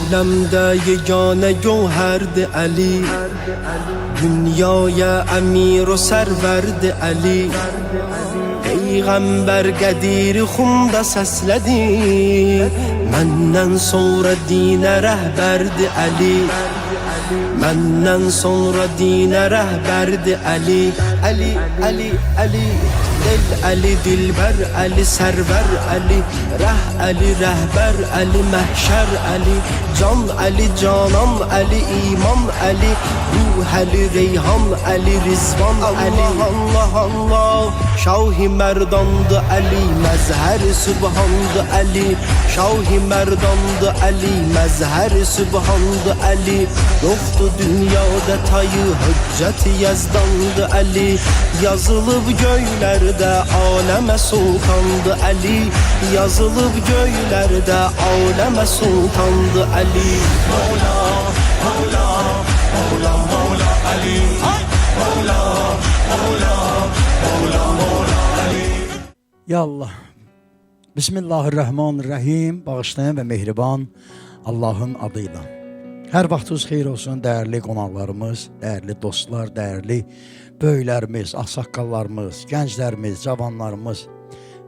عالمda yegane gövherdi Ali, dünyaya emir o serverdi Ali. Peygamber qədiri xumda səslədi, məndən sonra dinə rəhbərdi Ali. Məndən sonra dinə rəhbərdi Ali. Ali, Ali, Ali, Del Ali, Dilber Ali, Server Ali, Rəh Ali, Rəhbər Ali, Məhşər Ali, Can Ali, Canan Ali, İmam Ali, Ruh Ali, Reyhan Ali, Rizvan Ali. Allah Allah, Şah-ı Merdandı Ali, Məzhər-i Sübhandı Ali. Şah-ı Merdandı Ali, Məzhər-i Sübhandı Ali. Yoktu dünyada tayı, Hüccət-i Yazdandı Ali. Yazılıb göylərdə aləmə sultandı Ali. Yazılıb göylərdə aləmə sultandı Ali. Mevla, Mevla, Mevla, Mevla Ali. Mevla, Mevla, Mevla, Mevla Ali. Ya Allah, Bismillahirrahmanirrahim, bağışlayan ve mehriban Allah'ın adıyla. Hər vaxtınız xeyir olsun, dəyərli qonaqlarımız, dəyərli dostlar, dəyərli böyüklərimiz, ağsaqqallarımız, gənclərimiz, cavanlarımız.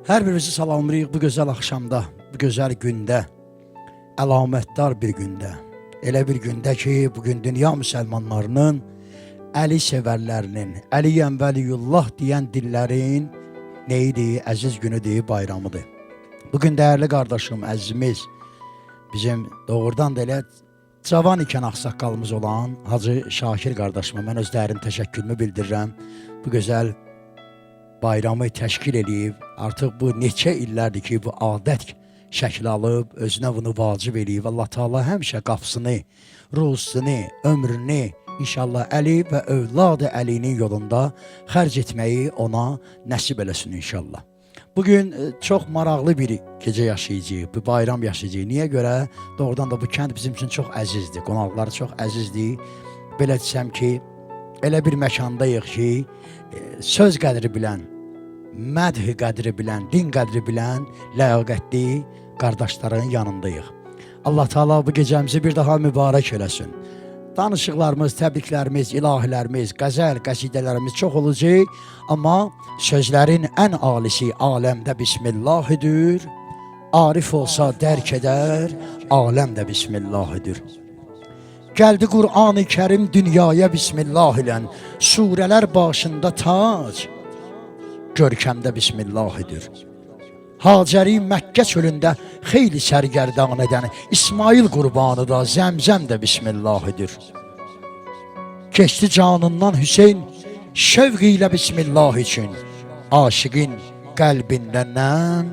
Hər birinizi salamlayırıq bu gözəl axşamda, bu gözəl gündə, əlamətdar bir gündə. Elə bir gündə ki, bugün dünya müsəlmanlarının, Əli sevərlərinin, Əliyəm Vəliyullah deyən dillərin neydi, əziz günüdür, bayramıdır. Bugün dəyərli qardaşım, əzizimiz, bizim doğrudan da elə cavan ikən ağsaqqalımız olan Hacı Şakir qardaşıma mən öz dərin təşəkkürümü bildirirəm. Bu gözəl bayramı təşkil edib, artıq bu neçə illərdir ki, bu adət şəkli alıb, özünə bunu vacib edib. Allah Teala həmişə qapısını, ruzusunu, ömrünü İnşallah Əli və övladı Əlinin yolunda xərc etməyi ona nəsib eləsin inşallah. Bugün çox maraqlı bir gecə yaşayacağıq, bir bayram yaşayacağıq. Niyə görə? Doğrudan da bu kənd bizim üçün çox əzizdir, qonaqları çox əzizdir. Belə desəm ki, elə bir məkandayıq ki, söz qədri bilən, mədh qədri bilən, din qədri bilən, ləyaqətli qardaşların yanındayıq. Allah Teala bu gecəmizi bir daha mübarək eləsin. Danışıqlarımız, təbriklərimiz, ilahilərimiz, qəzəl, qəsidələrimiz çox olacaq. Amma sözlərin ən alisi aləmdə Bismillahidir. Arif olsa dərk edər, aləmdə Bismillahidir. Gəldi Qur'an-ı Kərim dünyaya Bismillah ilə, surələr başında tac, görkəmdə Bismillahidir. Hacəri Məkkə çölündə xeyli sərgərdan edən İsmail qurbanı da Zəmzəm də Bismillahidir. Keçdi canından Hüseyn şövq ilə Bismillah üçün, aşiqin qəlbində nəm,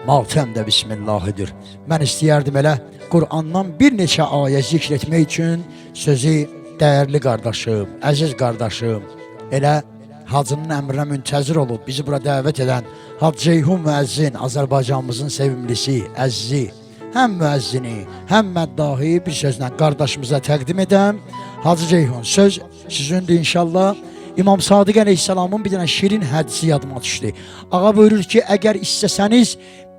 matəm də Bismillahidir. Mən istəyərdim elə Qur'andan bir neçə ayə zikr etmək üçün sözü dəyərli qardaşım, əziz qardaşım, elə Hacının əmrinə müntəzir olub bizi bura dəvət edən Hacı Ceyhun müəzzin, Azərbaycanımızın sevimlisi, əzizi, həm müəzzini, həm məddahi bir sözlə qardaşımıza təqdim edəm. Hacı Ceyhun, söz sizindir inşallah. İmam Sadiq Əleyhisselamın bir dənə şirin hədisi yadıma düşdü. Ağa buyurur ki, əgər istəsəniz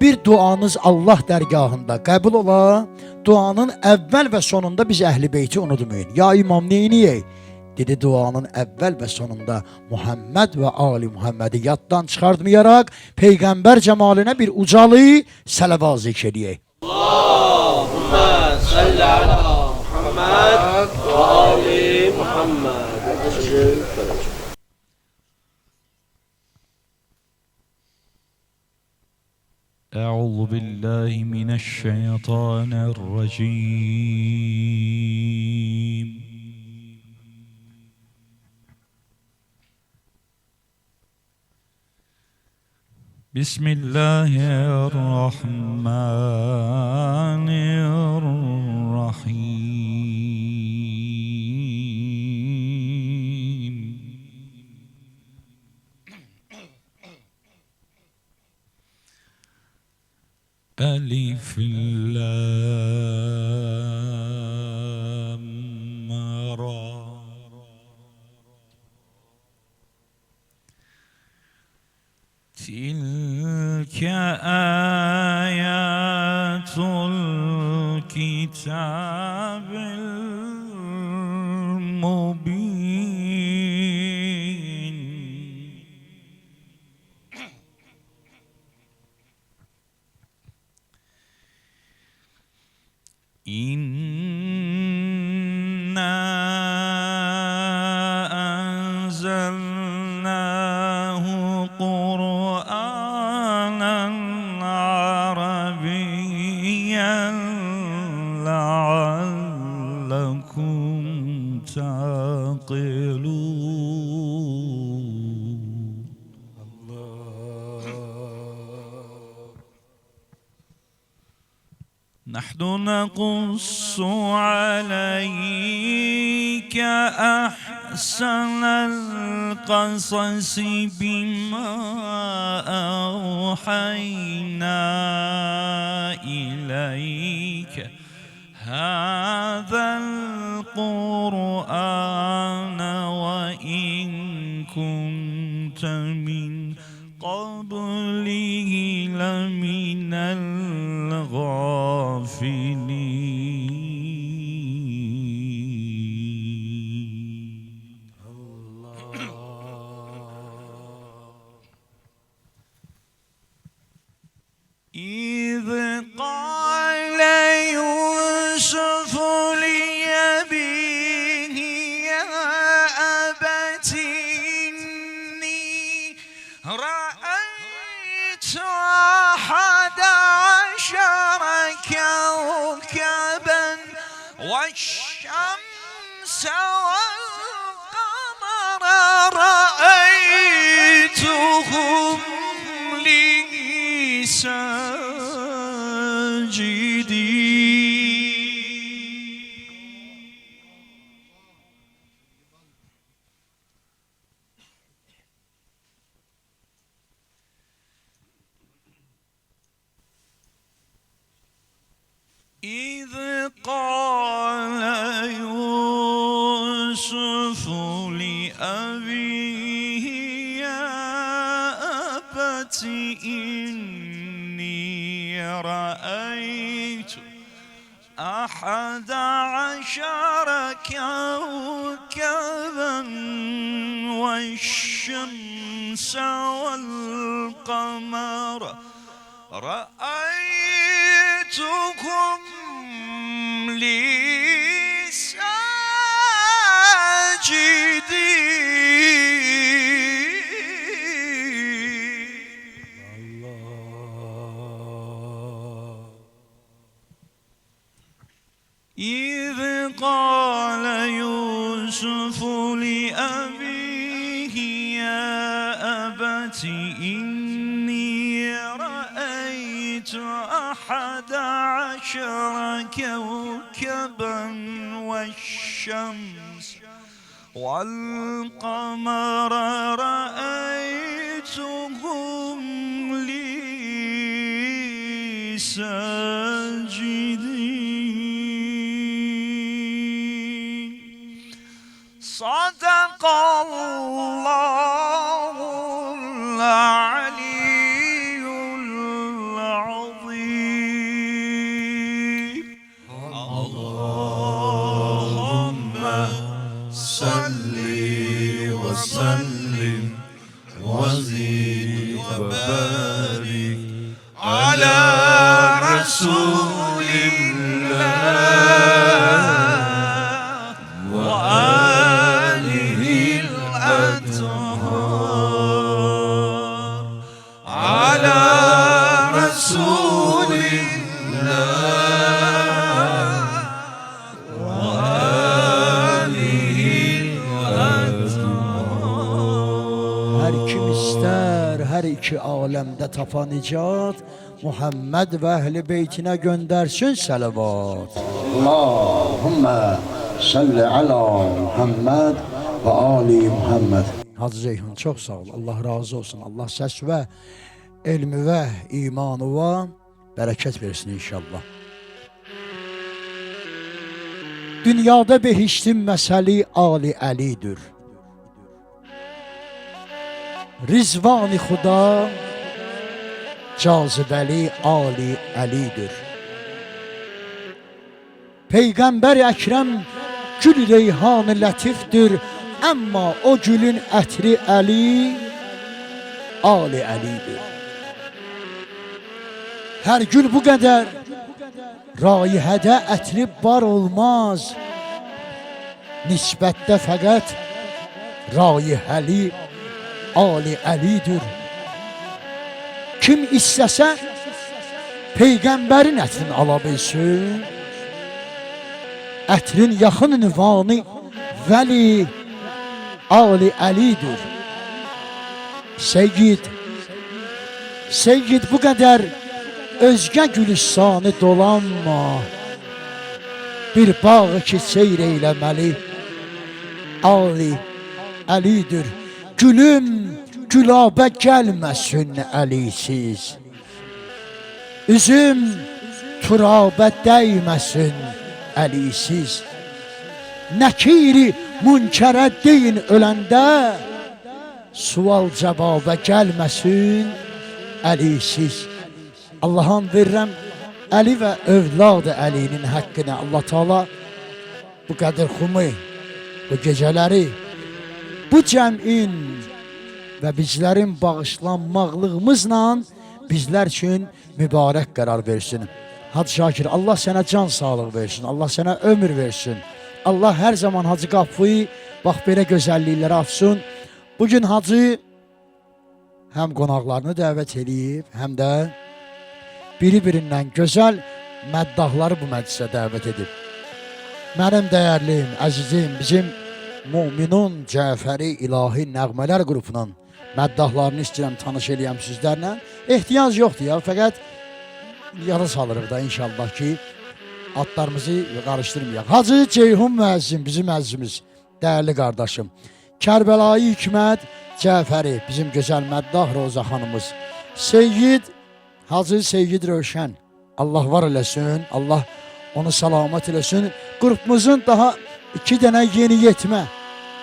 bir duanız Allah dərgahında qəbul ola, duanın əvvəl və sonunda biz Əhl-i Beyti unutmayın. Ya İmam neyniyək? Dedi, duanın əvvəl və sonunda Muhammed və Ali Muhammedi yaddan çıxartmayaraq Peyğəmbər cəmalinə bir ucalı sələvat zikr edək. Allahümmə salli ala Muhammed və Ali Muhammed. Əuzu billahi mineşşeytanirracim. Bismillahirrahmanirrahim. Elif lam ra. تلك آيات الكتاب المبين إنا أنزلناه قرآنا عربيا لعلكم تعقلون. نحن نقص عليك أحسن القصص بما أوحينا إليك هذا القرآن وإن كنت من قبله لمن الغافلين. إذ قال يوسف لأبيه يا أبت إني رأيت 11 كوكبا والشمس والقمر رأيتهم لي ساجدين. إذ قال يوسف لأبيه يا أبت إني رأيت 11 كوكبا والشمس والقمر رأيتكم لي ساجدين. إذ قال يوسف لأبيه يا أبت إني رأيت 11 كوكبا والشمس والقمر رأيتهم لي ساجدين. صدق الله العلي العظيم. اللهم صل وسلم وزد وبارك على رسول الله وآله الأطهار. على رسول الله وآله الأطهار. Her kim ister her iki alemde tapa nicat, Muhammed ve ehli beytine göndersin salavat. Allahümme salli ala Muhammed ve Ali Muhammed. Hacı Ceyhun çok sağ ol. Allah razı olsun. Allah səs ve elmi ve imanı ve bereket versin inşallah. Dünyada behiştin meseli Ali Ali'dir. Rizvan-ı Xuda cazibəli Ali Ali'dir. Peygamber Ekrem gül reyhanı latifdir. Ama o gülün ətri Ali, Ali Ali'dir. Her gül bu kadar raihədə ətri bar olmaz. Nisbətdə fəqət raihəli Ali Ali'dir. Kim istəsə Peygamberin ətrini ala bilsin. Ətrin yaxın ünvanı Vəli Ali Ali'dir. Seyyid bu kadar özgə gülüstanı dolanma. Bir bağı ki seyr eyləməli Ali Ali'dir. Gülüm gülabə gəlməsin Əlisiz. Üzüm turabə dəyməsin Əlisiz. Nəkiri münkərə deyin öləndə, sual cavabə gəlməsin Əlisiz. Allah'ın verirəm Əli və övladı Əlinin haqqına. Allah Teala bu qədər xumu, bu gecələri, bu cəmin və bizlərin bağışlanmaqlığımızla bizlər üçün mübarək qərar versin. Hacı Şakir, Allah sənə can sağlıq versin, Allah sənə ömür versin. Allah hər zaman Hacı qapıyı bax belə gözəllikləri açsın. Bugün Hacı həm qonaqlarını dəvət edib, həm də biri-birindən gözəl məddahları bu məclisə dəvət edib. Mənim dəyərliyim, əzizim, bizim Müminun Cəfəri İlahi Nəğmələr qrupunun məddahlarını istəyirəm, tanış eləyəm sizlərlə. Ehtiyac yoxdur ya, fəqət yada salırıq da inşallah ki, adlarımızı qarışdırmayaq. Hacı Ceyhun müəzzin, bizim əzizimiz, dəyərli qardaşım. Kərbəlayı Hikmət Cəfəri, bizim gözəl məddah Roza xanımız. Seyyid, Hacı Seyyid Rövşən, Allah var eləsin, Allah onu salamat eləsin. Qrupumuzun daha 2 dənə yeni yetmə,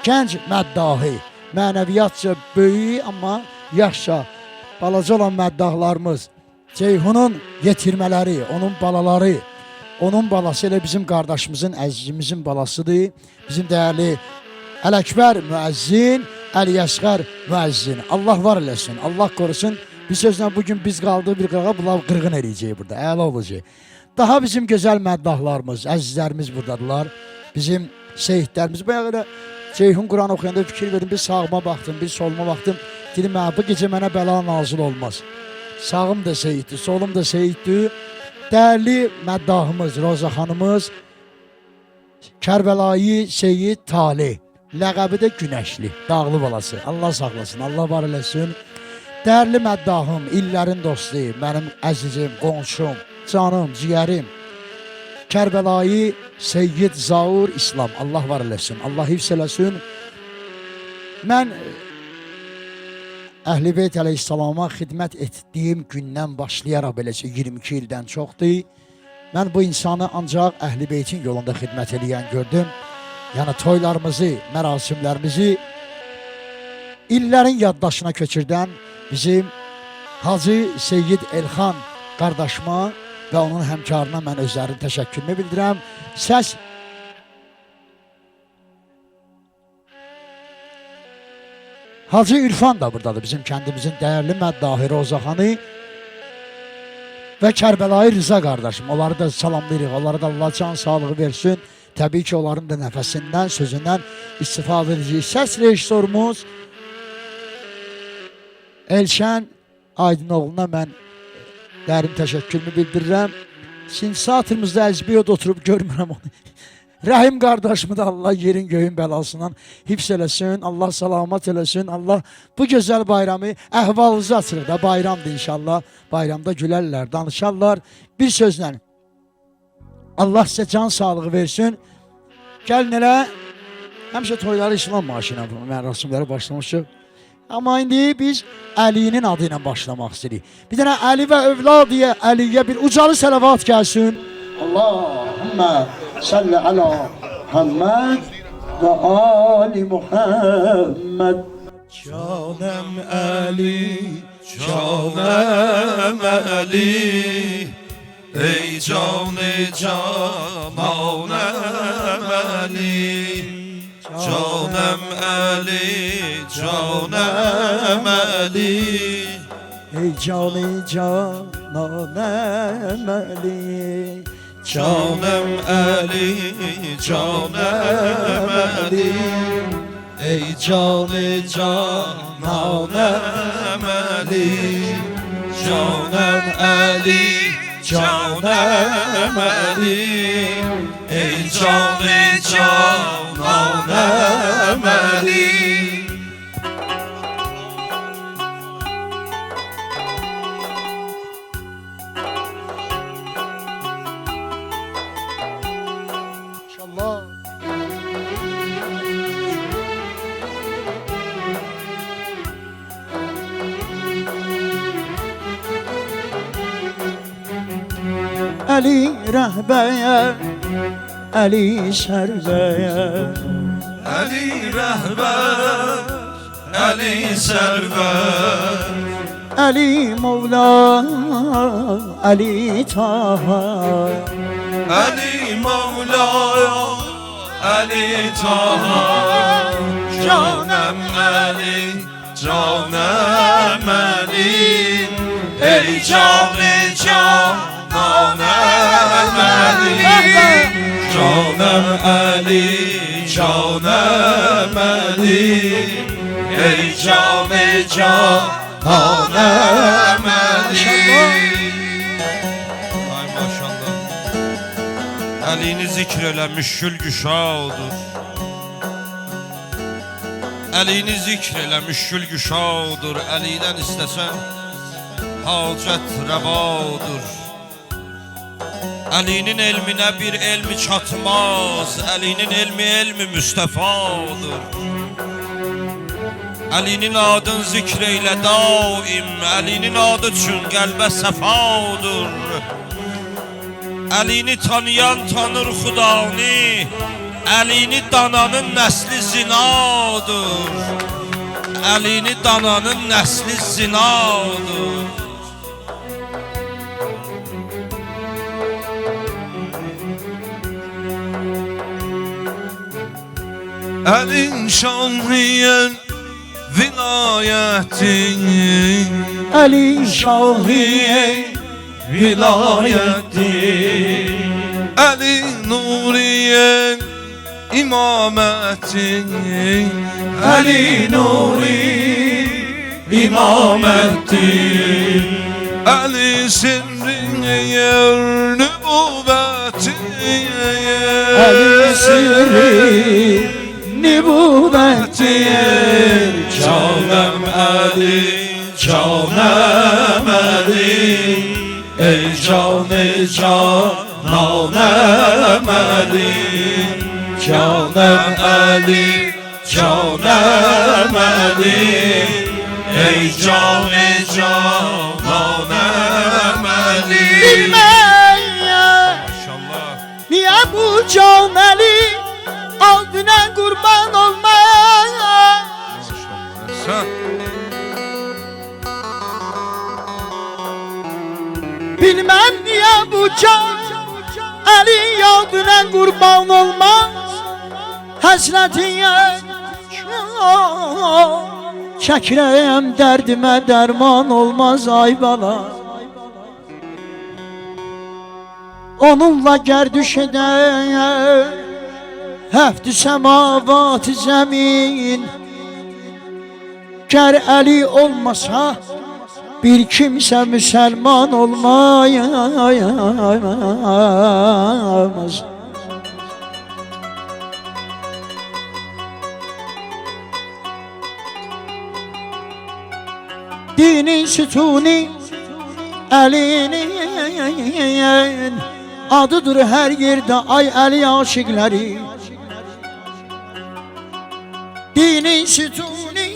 gənc məddahı, mənəviyyatca böyük amma yaşca balaca olan məddahlarımız. Ceyhunun yetirmələri, onun balaları, onun balası elə bizim qardaşımızın, əzizimizin balasıdır. Bizim dəyərli Ələkbər müəzzin, Əliyəsqər müəzzin. Allah var eləsin, Allah qorusun. Bir sözlə bugün biz qaldıq bir qırağa, bunlar qırğın eləyəcək burada, əla olacaq. Daha bizim gözəl məddahlarımız, əzizlərimiz buradadılar. Bizim seyidlərimiz. Bayaq elə Ceyhun Quran oxuyanda fikir verdim, bir sağıma baxdım, bir soluma baxdım. Dedim, bu gecə mənə bəla nazil olmaz. Sağım da seyiddir, solum da seyiddir. Dəyərli məddahımız, Roza xanımız, Kərbəlayı Seyyid Talih, ləqəbi də Günəşli, dağlı balası. Allah saxlasın, Allah var eləsin. Dəyərli məddahım, illərin dostu, mənim əzizim, qonşum, canım, ciyərim, Kərbəlayı Seyyid Zaur İslam, Allah var eləsin, Allah hifz eləsin. Mən Əhl-i Beyt əleyhissalama xidmət etdiyim gündən başlayaraq beləcə 22 ildən çoxdur. Mən bu insanı ancaq Əhl-i Beytin yolunda xidmət eləyən gördüm. Yəni toylarımızı, mərasimlərimizi illərin yaddaşına köçürdən bizim Hacı Seyyid Elxan qardaşıma və onun həmkarına mən özlərinin təşəkkürünü bildirəm. Səs Hacı İrfan da buradadır, bizim kəndimizin dəyərli məddahı Rozaxanı və Kərbəlayı Rıza qardaşım. Onları da salamlayırıq, onları da Allah can sağlığı versin. Təbii ki, onların da nəfəsindən, sözündən istifadə edəcəyik. Səs rejissorumuz Elşən Aydınoğlu'na mən dərin təşəkkürümü bildirirəm. Sinsaatımızda əzbiyod oturub görmürəm onu. Rəhim qardaşımı da Allah yerin göyün bəlasından hifz eləsin, Allah salamat eləsin, Allah bu gözəl bayramı əhvalınızı açırıq da, bayramdır inşallah. Bayramda gülərlər, danışarlar. Bir sözlə Allah sizə can sağlığı versin. Gəlin elə, həmişə toyları İslam maaşına mərasimləri başlamışıq. Amma indi biz Əlinin adı ilə başlamaq istəyirik. Bir dənə Əli və övlad deyə Əliyə bir ucalı sələvat gəlsin. Allahümme salli ala Muhammed ve Ali Muhammed. Canım Ali, canım Ali, ey canı cananım Ali, canım Ali, canım Ali. Ey canı cananım Ali, Canım Ali, canım Ali, ey canı cananım Ali, canım Ali, canım Ali, ey canı cananım Ali. İnşallah. Ali rehber, Ali server, Ali rehber, Ali server, Ali Mevla, Ali Taha, Ali Mevla'ya, Ali Taha, canım Ali, canım Ali, ey canı cananım Ali, canım Ali, canım Ali, ey canı cananım Ali. Ay maşallah. Əlini zikr elə müşkül güşadır. Əlini zikr elə müşkül güşadır. Əlidən istəsən hacət rəvadır. Əlinin elminə bir elmi çatmaz. Əlinin elmi elmi müstəfadır. Əlinin adın zikr eylə daim. Əlinin adı üçün qəlbə səfadır. Əlini tanıyan tanır xudanı, əlini dananın nəsli zinadır. Əlini dananın nəsli zinadır. Əlin şanhiyen vilayetin, Ali Şahiye vilayetin, Ali Nuriyen imametin, Ali Nuri imametin, Ali sirrin yer nübüvvetin, Ali sirri nübüvvetin, canım Ali, canım Ali, ey canı cananım Ali, canım Ali, canım Ali, ey canı cananım Ali. bilmeye Maşallah. niye bu can Ali aldına kurban olmaz? Sen Bilmem niye bu can Ali aldına kurban olmaz. Həsrətinə çəkirəm dərdimə dərman olmaz ay bala. Onunla gərdüş edər həftü səmavat zəmin. Gər Əli olmasa bir kimsə müsəlman olmaz. Dinin sütuni Əlinin adıdır hər yerdə ay Əli aşiqləri. Dinin sütuni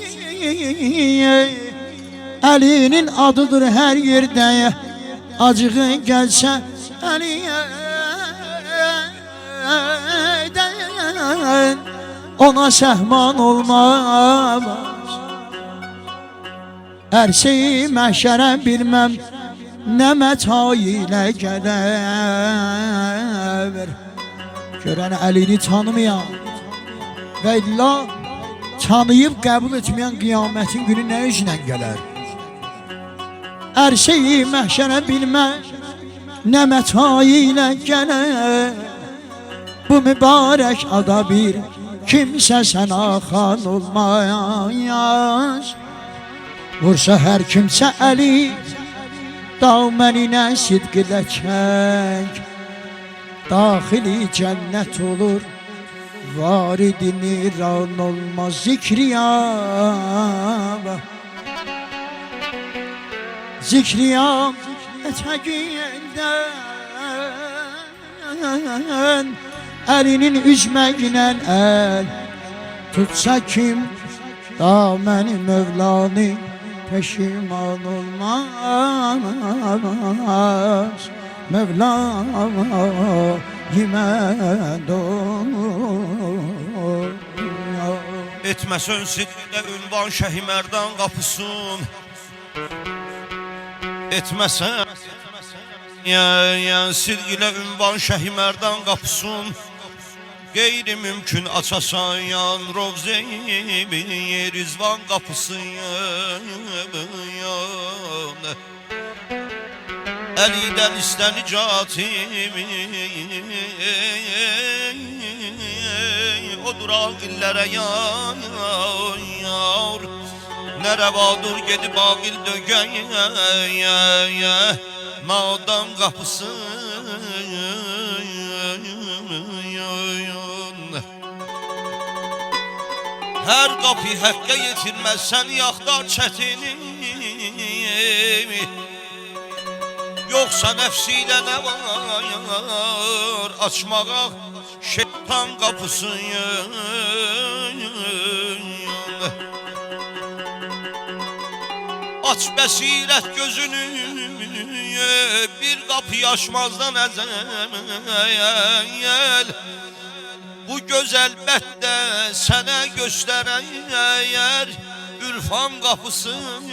Əlinin adıdır hər yerdə, acığı gəlsə Əlidən ona səhman olmaz. Hər şeyi məhşərə bilməm, nə məta ilə gələr. Görən əlini tanımayan və illa tanıyıb qəbul etməyən qiyamətin günü nə üzlə gələr? Ərşəyi məhşərə bilməz nə məta ilə gələr. Bu mübarək ada bir kimsə sənə xan olmaz. Vursa hər kimsə əli daməninə sidq ilə çək. Daxili cənnət olur, varidi niran olmaz. Zikriyam, zikriyam ətəqindən əlinin üzməginə əl tutsa kim daməni Mövlani peşiman olmaz. Mevla yeməd Etməsən sidqlə ünvan Şəhi Mərdan qapısın. Etməsən sidqlə ünvan Şəhi Mərdan qapısın. Qeyri mümkün açasan yan Rovze-i Rizvan qapısın yan. Əlidən istənicatimi odur ağillərə yar. Nə rəvadur gedib ağil dögən nadan qapısın. Hər qapı həqqə yetirməz səni yaxtar çətini. Yoxsa nəfsi ilə nə var açmağa şeytan qapısın. Aç bəsirət gözünü bir qapı açmazdan əzəl. Bu gözəl bətdə sənə göstərər ürfan qapısın.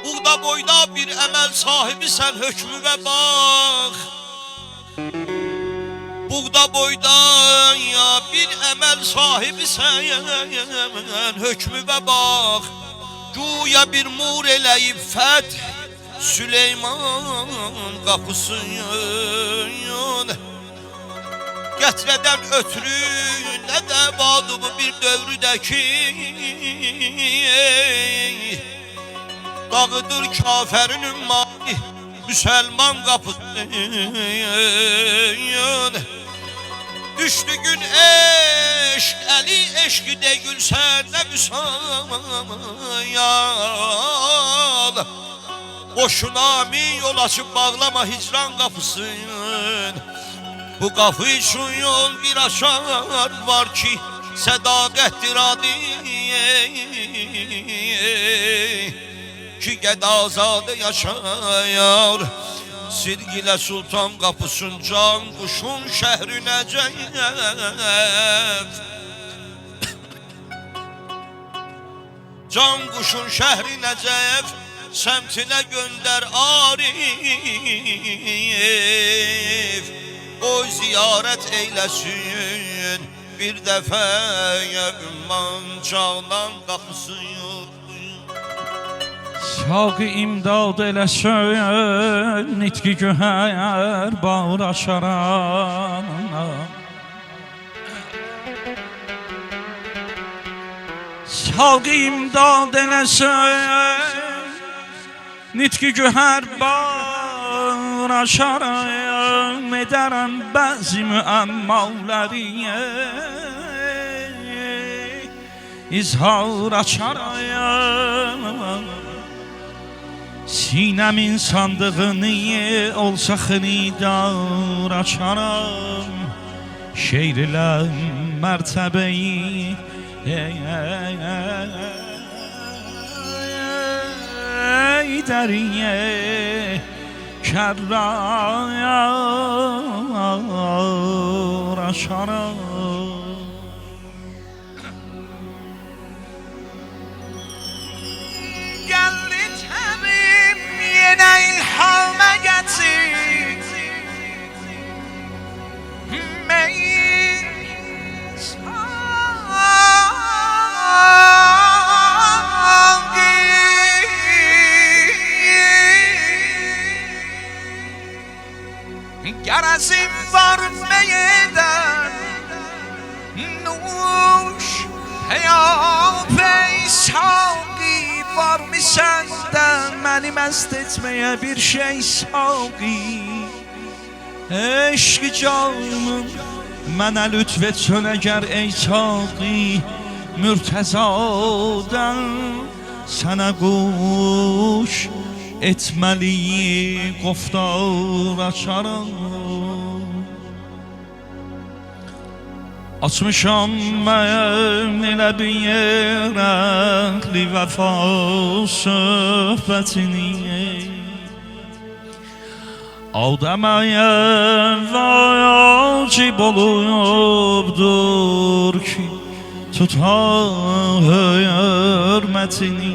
Buğda boyda bir əməl sahibi sən hökmüvə bax. Buğda boyda ya bir əməl sahibi sən hökmüvə bax. Güya bir mur eləyib fəth Süleyman qapısın. Gətrədən ötürü nə də vadıbı bir dövrüdəki dağıdır kafərin ümmati Müsəlman qapısın. Düşdü gün eşq, əli eşqi deyil sənə müsayal. Boşuna min yol açıb bağlama hicran qapısın. Bu qapı üçün yol bir aşar var ki sədaqətdir adi ki gəd azadə yaşayar. Sidq ilə sultan qapısın can quşun şəhri Nəcəf. Can quşun şəhri Nəcəf səmtinə göndər Arif. Oy ziyarət eyləsin bir dəfəyə ümman Canan qapısın. Şalqı imdad eləsən nitqi göhər bağır aşaran. Şalqı imdad eləsən nitqi göhər bağır aşaran. Edərəm bəzi müəmmaları izhar açaran. Sinəmin sandığını olsa xridar açaram. Şeir ilə mərtəbəyi dəriyə kərrar açaram. هزار میدن نوش پیاپی ساقی بار میسندم منی مست etmeye bir şey ساقی عشق جانم منə lütf etsən əgər ey saqi mürtəzadan sənə quş etməli qoftar açaram açmışam mən elə bir yerə əhli vəfa söhbətini Adəməyə vacib olubdur ki tuta hörmətini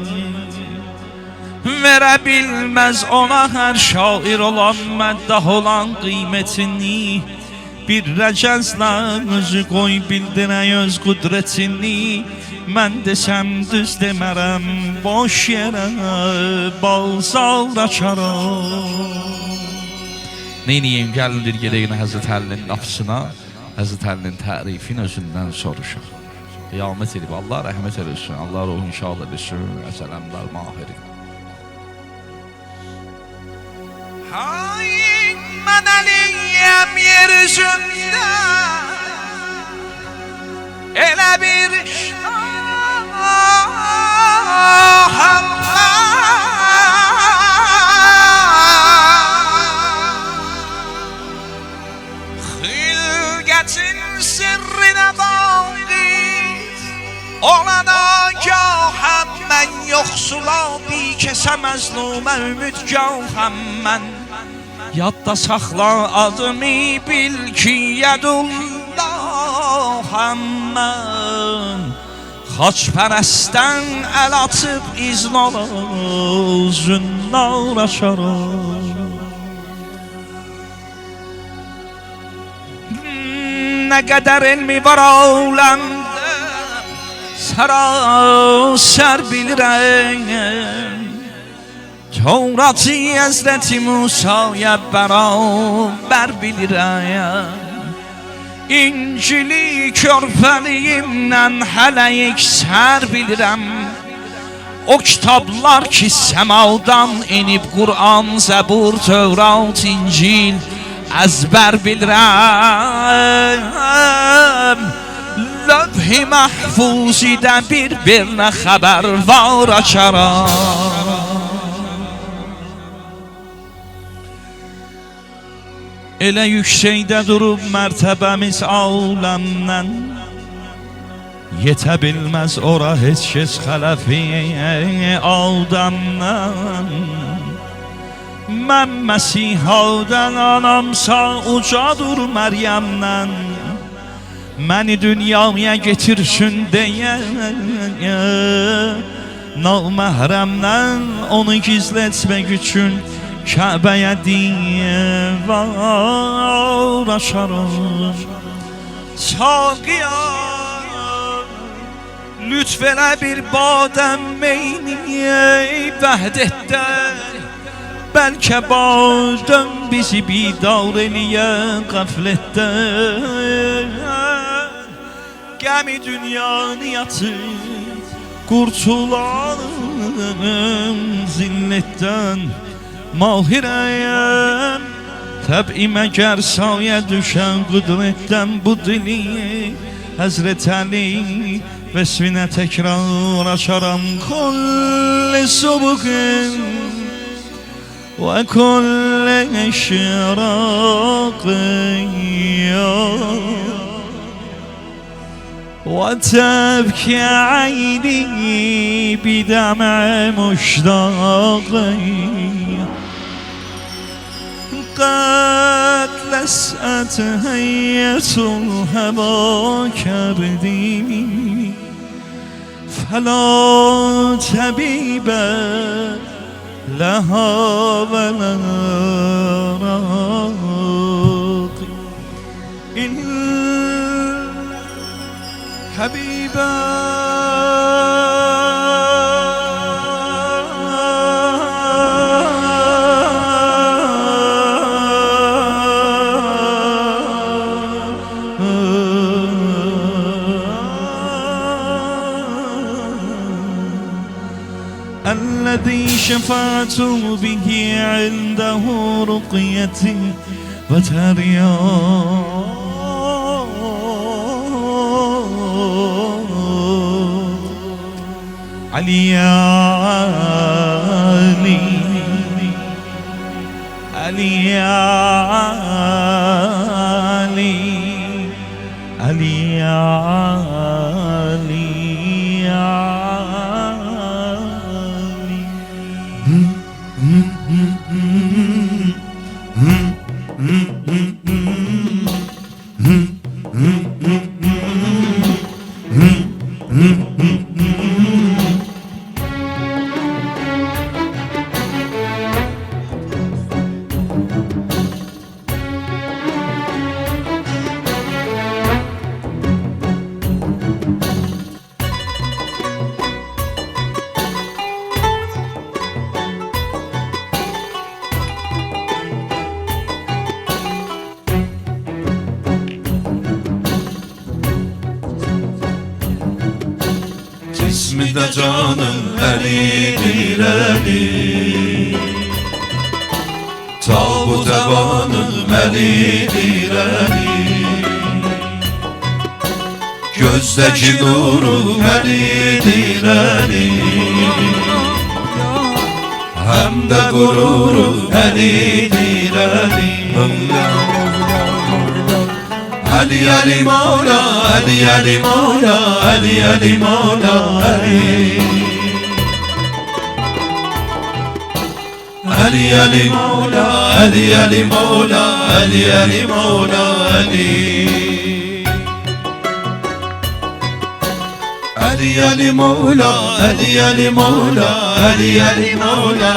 verə bilməz ona hər şair olan məddah olan qiymətini bir rəcəzlə özü qoy bildirək öz qüdrətini mən desəm düz demərəm boş yerə balzal açaram Neyniyim gəlindir gedəyinə Həzrət Əlinin qapısına Həzrət Əlinin tərifin özündən soruşaq Qiyamət edib Allah rəhmət eləsin Allah ruhun şad eləsin Əsələmlər mahiri Hain mən əliyəm yer üzündə Elə bir şahım sirrinə vaqif olana gahəm mən yoxsula bir kəsə məzlumə ümidgahəm mən yadda saxla adımı bil ki yədullahəm mən xaçpərəstdən əl atıb iznala zünnar açaram Nə qədər elmi var aləmdə Sərasər bilirəm Tevratı Həzrəti Musaya bərabər bilirəm İncili körpəliyimlə hələ yeksər bilirəm O kitablar ki səmadan enib Qur'an, Zəbur, Tevrat, İncil əzbər bilirəm Lövh-i məhfuzidə bir-birinə xəbər var açaram Elə yüksəkdə durub mərtəbəmiz aləmdən Yetə bilməz ora heç kəs xələfi Adəmdən Mən Məsihədən anamsa ucadır Məryəmdən Məni dünyaya getirsin deyə Naməhrəmdən onu gizlətmək üçün Kəbəyə divar açaram Saqiya lütf elə bir badəm meyniyə vəhd etdən Bəlkə badəm bizi bidar eləyə qəflətdən Gəmi dünyanı yatıb qurtularım zillətdən Mahirəyəm təbimə gər saya düşən qüdrətdən bu dili Həzrət Əli vəsfinə təkrar açaram Kulli subqin وكل إشراق وتبكي عيني بدمع مشتاق قد لسأت هية الهوى كبدي فلا طبيب لها ولا راقي حبيبا الذي شفعت به عنده رقيتي وتريا علي علي علي علي Cismi de canım Əlidir Əli, Tabu təbanım Əlidir Əli, Gözdəki nurum Əlidir Əli, Həm də qururum Əlidir Əli. Ali Ali Mevla, Ali Ali Mevla, Ali Ali Mevla, Ali Ali Ali Mevla, Ali Ali Mevla, Ali Ali Mevla, Ali Ali Ali Mevla, Ali Ali Mevla, Ali Ali Mevla,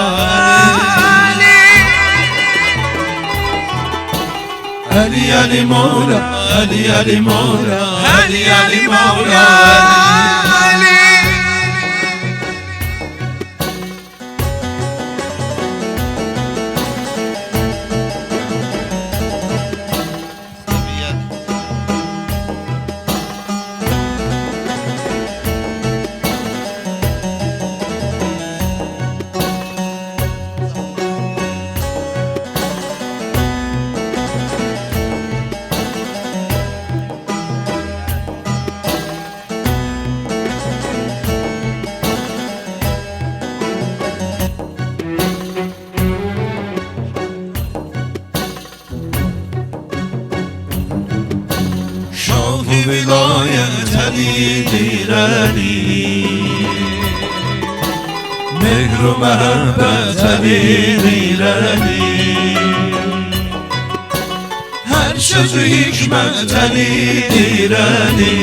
Ali Ali Mevla, Ali Ali Mevla, Ali Ali Mevla, Ali vilayet Əlidir Əli, Mehr-u məhəbbət Əlidir Əli, Hər sözü hikmət Əlidir Əli,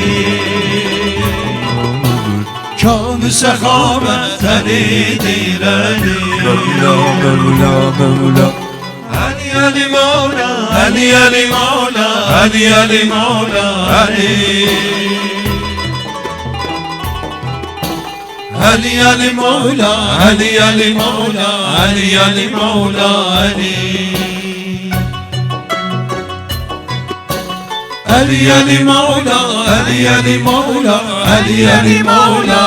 Kan-ı səxavət Əlidir Əli. Mevla, Mevla, Mevla, Ali Ali Mevla, Ali Ali Mevla, Ali Ali Mevla, Ali Ali Ali Mevla, Ali Ali Mevla, Ali Ali Mevla, Ali Ali Ali Mevla, Ali Ali Mevla, Ali Ali Mevla,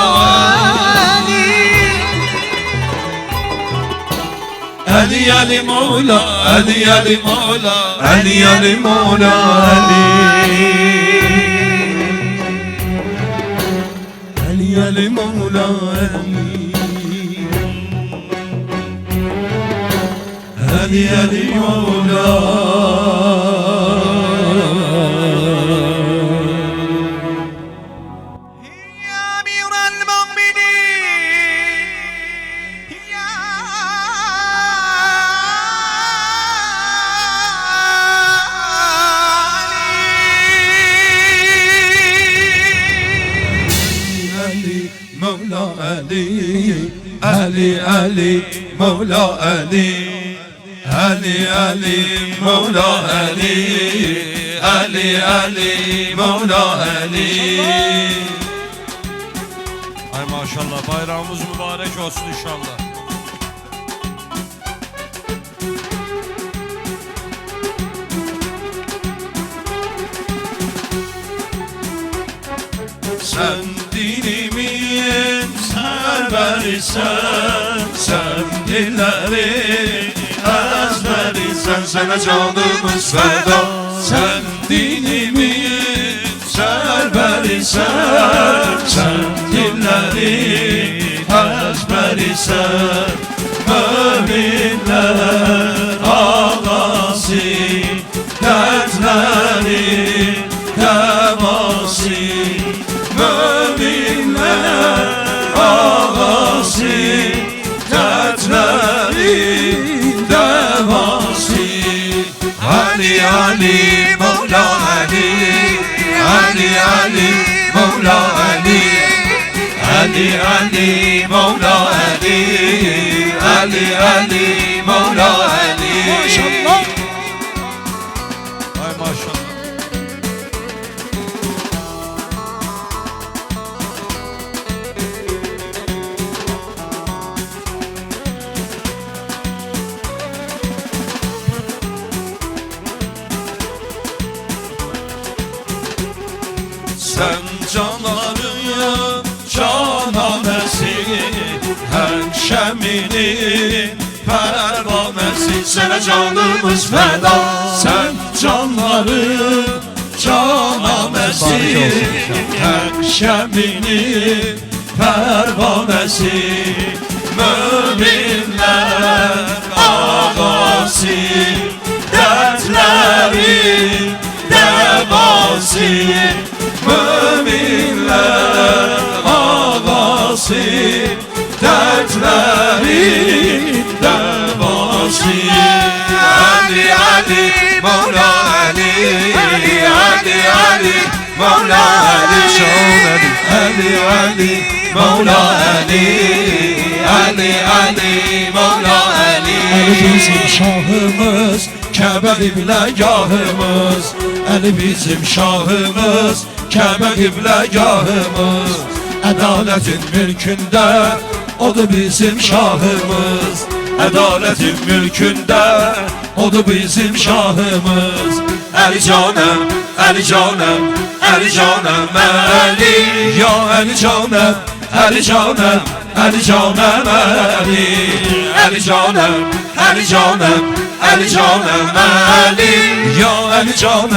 Ali Ali Mevla, Ali Ali Mevla, Ali Ali Mevla, Ali Ali Ali Mevla, Ali Ali Mevla. Mevla Ali, Ali Ali Mevla Ali, Ali Ali Mevla Ali, Ali Ali Mevla Ali. Ay maşallah, bayramımız mübarek olsun inşallah. Sen dinimin serverisen, dilleri ezberi Sana canımız feda Sen dinimin serberi Sen dilleri ezberi Müminler ağası dertleri devası Müminler ağası dertlerin devası Ali Ali Mevla Ali Ali Ali Mevla Ali Ali Ali Mevla Ali Ali Ali Mevla Ali Maşallah. Ay maşallah. Sen canların cananesi Hemşeminin pervanesi Sana canımız feda Sen canların cananesi Hemşeminin pervanesi Müminler ağası dertlerin devası Müminler ağası dertlerin devası Ali Ali Mevla Ali Ali Ali Ali Mevla Ali Ali Ali Mevla Ali Ali Ali Mevla Ali bizim şahımız Kabe kıblegahımız Ali bizim şahımız Kabe kıblegahımız Adaletin mülkünde Odur bizim şahımız Adaletin mülkünde Odur bizim şahımız Ali canım, Ali canım, Ali canım Ali Ya Ali canım, Ali canım, Ali canım Ali Ali canım, Ali canım, Ali canım Ali Ya Ali canım,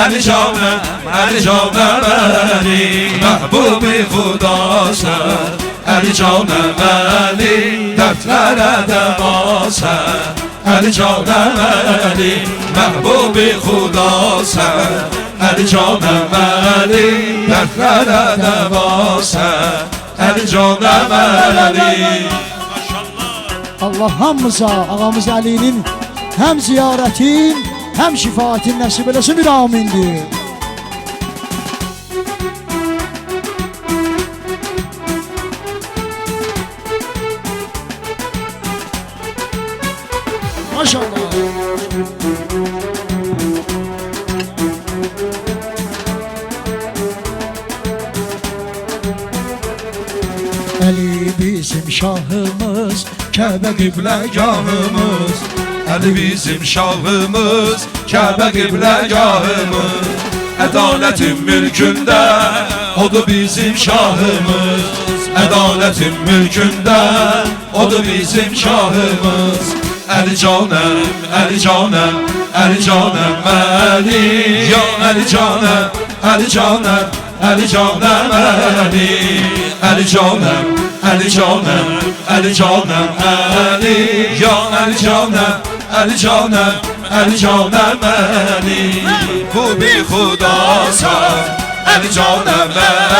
Ali canım, Ali canım Ali Mahbubi Huda sen Ali canım Ali dertlere deva sen Ali canım Ali Mahbubi Huda sen Ali canım Ali dertlere deva sen Ali canım Ali Allah hamımıza ağamız Ali'nin hem ziyaretin hem şifaatin nasip eləsin bir amindir. Maşallah. Ali bizim şahımız, Kabe kıblegahımız. Ali bizim şahımız, Kabe kıblegahımız. Adaletin mülkünde, odur bizim şahımız. Adaletin mülkünde, odur bizim şahımız. Ali canım, Ali canım, Ali canım Ali Ya Ali canım, Ali canım, Ali canım Ali Ali canım, Ali canım, Ali canım Ali Ya Ali canım, Ali canım, Ali canım Ali Bu bir Huda sen Ali canım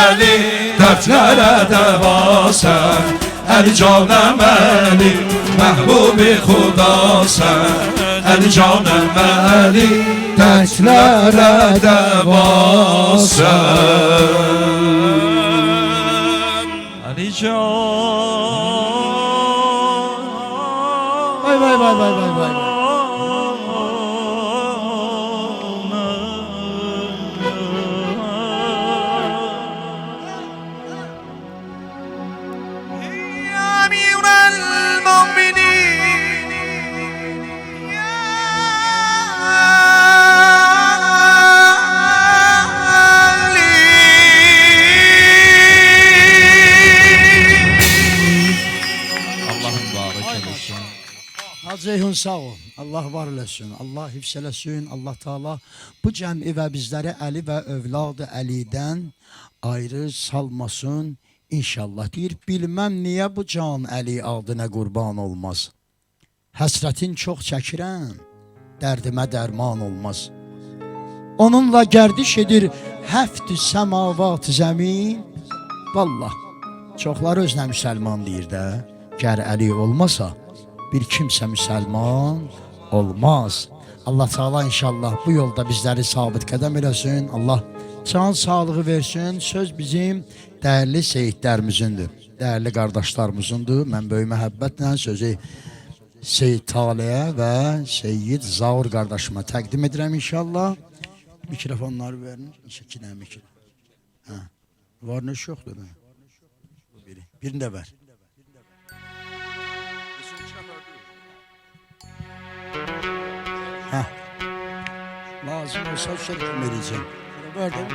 Ali dertlere deva sen Ali canım Ali Mahbubi Huda sen Ali canım Ali dertlere deva sen Ali can Vay vay vay vay vay vay. mübarək eləsin. Hacı Ceyhun sağ ol. Allah var eləsin. Allah hifz eləsin. Allah Taala bu cəmi və bizləri Əli və övladı Əlidən ayrı salmasın. İnşallah deyir, bilməm niyə bu can Əli adına qurban olmaz. Həsrətin çox çəkirəm, dərdimə dərman olmaz. Onunla gərdiş edir həft-i səmavat zəmin. Vallah, çoxları özünə müsəlman deyir də, gər Əli olmasa, bir kimsə müsəlman olmaz. Allah Teala inşallah bu yolda bizləri sabit qədəm eləsin. Allah can sağlığı versin. Söz bizim dəyərli seyidlərimizundur, dəyərli qardaşlarımızundur. Mən böyük məhəbbətlə sözü Seyyid Taleyə və Seyyid Zaur qardaşıma təqdim edirəm inşallah. Mikrofonları verin. İki dənə mikrofon. Var nə yoxdur? Birini də ver. Lazım olsa şərif verəcəm. Verdim.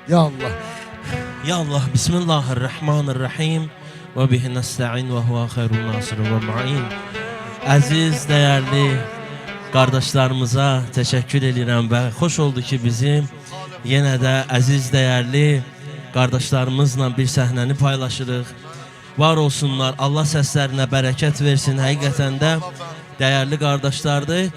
Ya Allah. Ya Allah, Bismillahirrahmanirrahim. Və bihi nəstə'in və huvə xeyrun nasir və mu'in. Əziz, dəyərli qardaşlarımıza təşəkkür edirəm və xoş oldu ki, bizim yenə də əziz, dəyərli qardaşlarımızla bir səhnəni paylaşırıq. Var olsunlar, Allah səslərinə bərəkət versin. Həqiqətən də dəyərli qardaşlardır.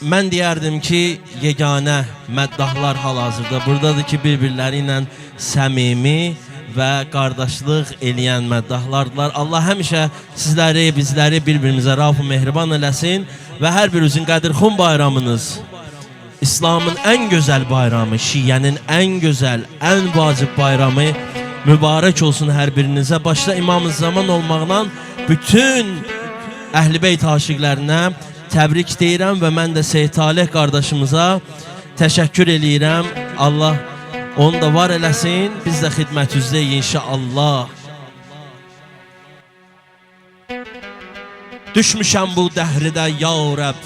Mən deyərdim ki, yeganə məddahlar hal-hazırda buradadır ki, bir-birləri ilə səmimi və qardaşlıq eləyən məddahlardılar. Allah həmişə sizləri, bizləri bir-birimizə rəuf-u mehriban eləsin və hər birinizin Qədirxum bayramınız, İslamın ən gözəl bayramı, Şiənin ən gözəl, ən vacib bayramı mübarək olsun hər birinizə. Başda İmam-ı Zaman olmaqla bütün Əhl-i Beyt aşiqlərinə təbrik deyirəm və mən də Seyyid Taleh qardaşımıza təşəkkür eləyirəm. Allah onu da var eləsin, biz də xidmətinizdəyik inşallah. Düşmüşəm bu dəhridə ya Rəbb,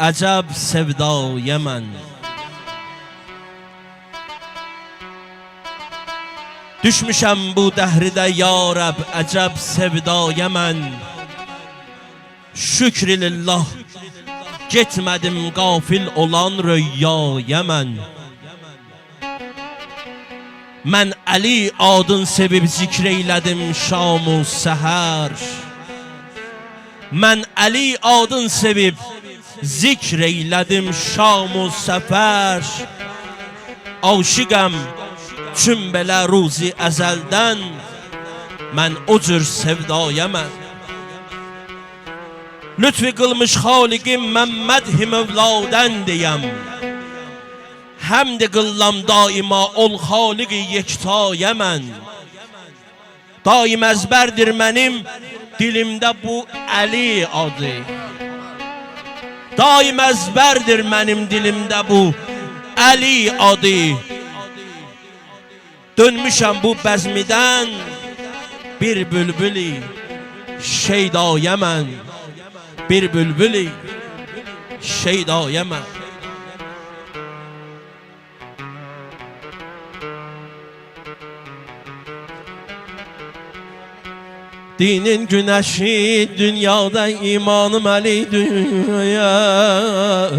əcəb sevdaya mən. Düşmüşəm bu dəhridə ya Rəbb, əcəb sevdaya mən. Şükrilillah, getmədim qafil olan rüyyaya mən. Mən Əli adın sevib zikr eylədim şam-u səhər. Mən Əli adın sevib zikr eylədim şam-u səfər. Aşiqəm çün belə ruzi əzəldən, mən o cür sevdaya mən. Lütfi qılmış xaliqim mən mədhi mövladən deyəm. Həmd qıllam daima ol xaliqi yektaya mən. Daim əzbərdir mənim dilimdə bu Əli adı. Daim əzbərdir mənim dilimdə bu Əli adı. Dönmüşəm bu bəzmidən bir bülbüli şeydaya mən. Bir bülbüli şeydaya mən. Dinin güneşi dünyada imanım Əli dünyar.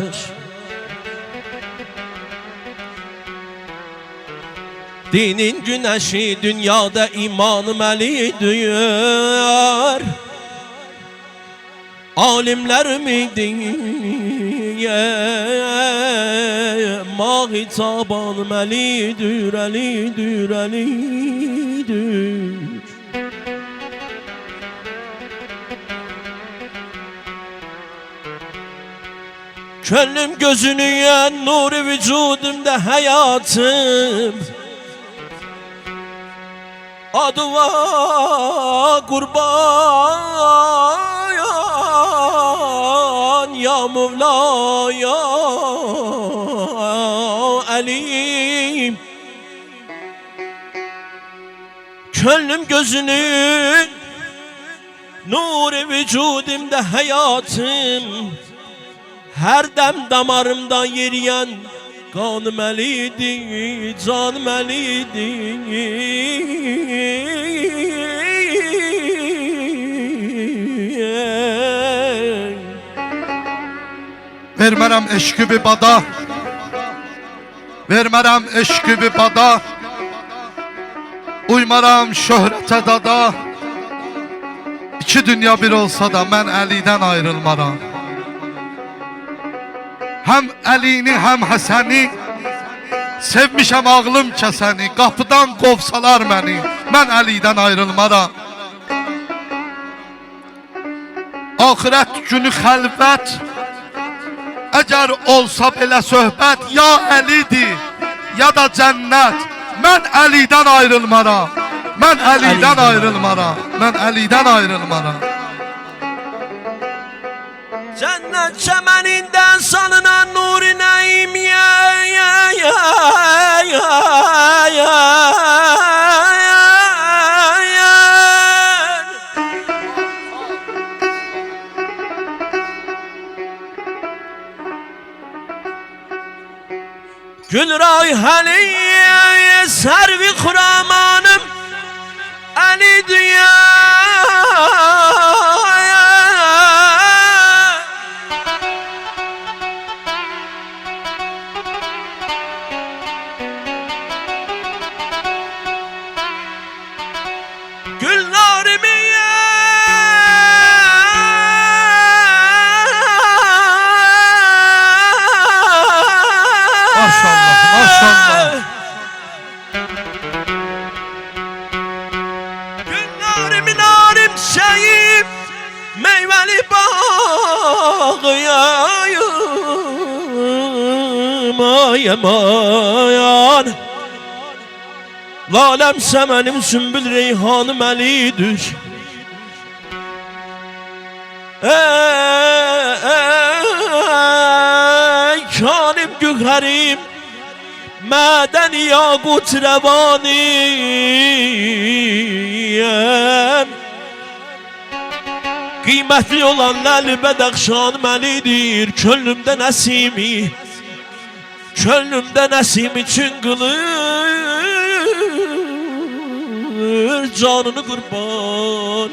Dinin güneşi dünyada imanım Əli dünyar. Alimler mi diye mahitabanım Əlidir, Əlidir, Əlidir. Könlüm gözünü yen nuru vücudumda hayatım. Adıva kurban ya Mevla ya Ali. Könlüm gözünün nuru vücudumda hayatım. Hər dəm damarımdan yeriyən qanım əlidir, canım əlidir. Vermərəm eşqi bir bada, vermərəm eşqi bir bada, uymaram şöhrətə dada. İki dünya bir olsa da mən Əlidən ayrılmaram. Həm Əlini, həm Həsəni, sevmişəm ağlım kəsəni. Qapıdan qovsalar məni, mən Əlidən ayrılmaram. Axirət günü xəlvət, əgər olsa belə söhbət, ya Əlidir, ya da cənnət, mən Əlidən ayrılmaram. Mən Əlidən ayrılmaram. Mən Əlidən ayrılmaram. Cennet çemeninden salınan nur-i naim ya Gülray Haliye servi kuramanım Ali dünya Mayan Lalem semenim sümbül reyhanım Əlidir. Ey kanim güherim Mədən yaqut rəvaniyəm. Qiymətli olan ləl-bədəxşanım Əlidir. Könlümdə nəsimi, könlümdə nəsim için qılır canını qurban,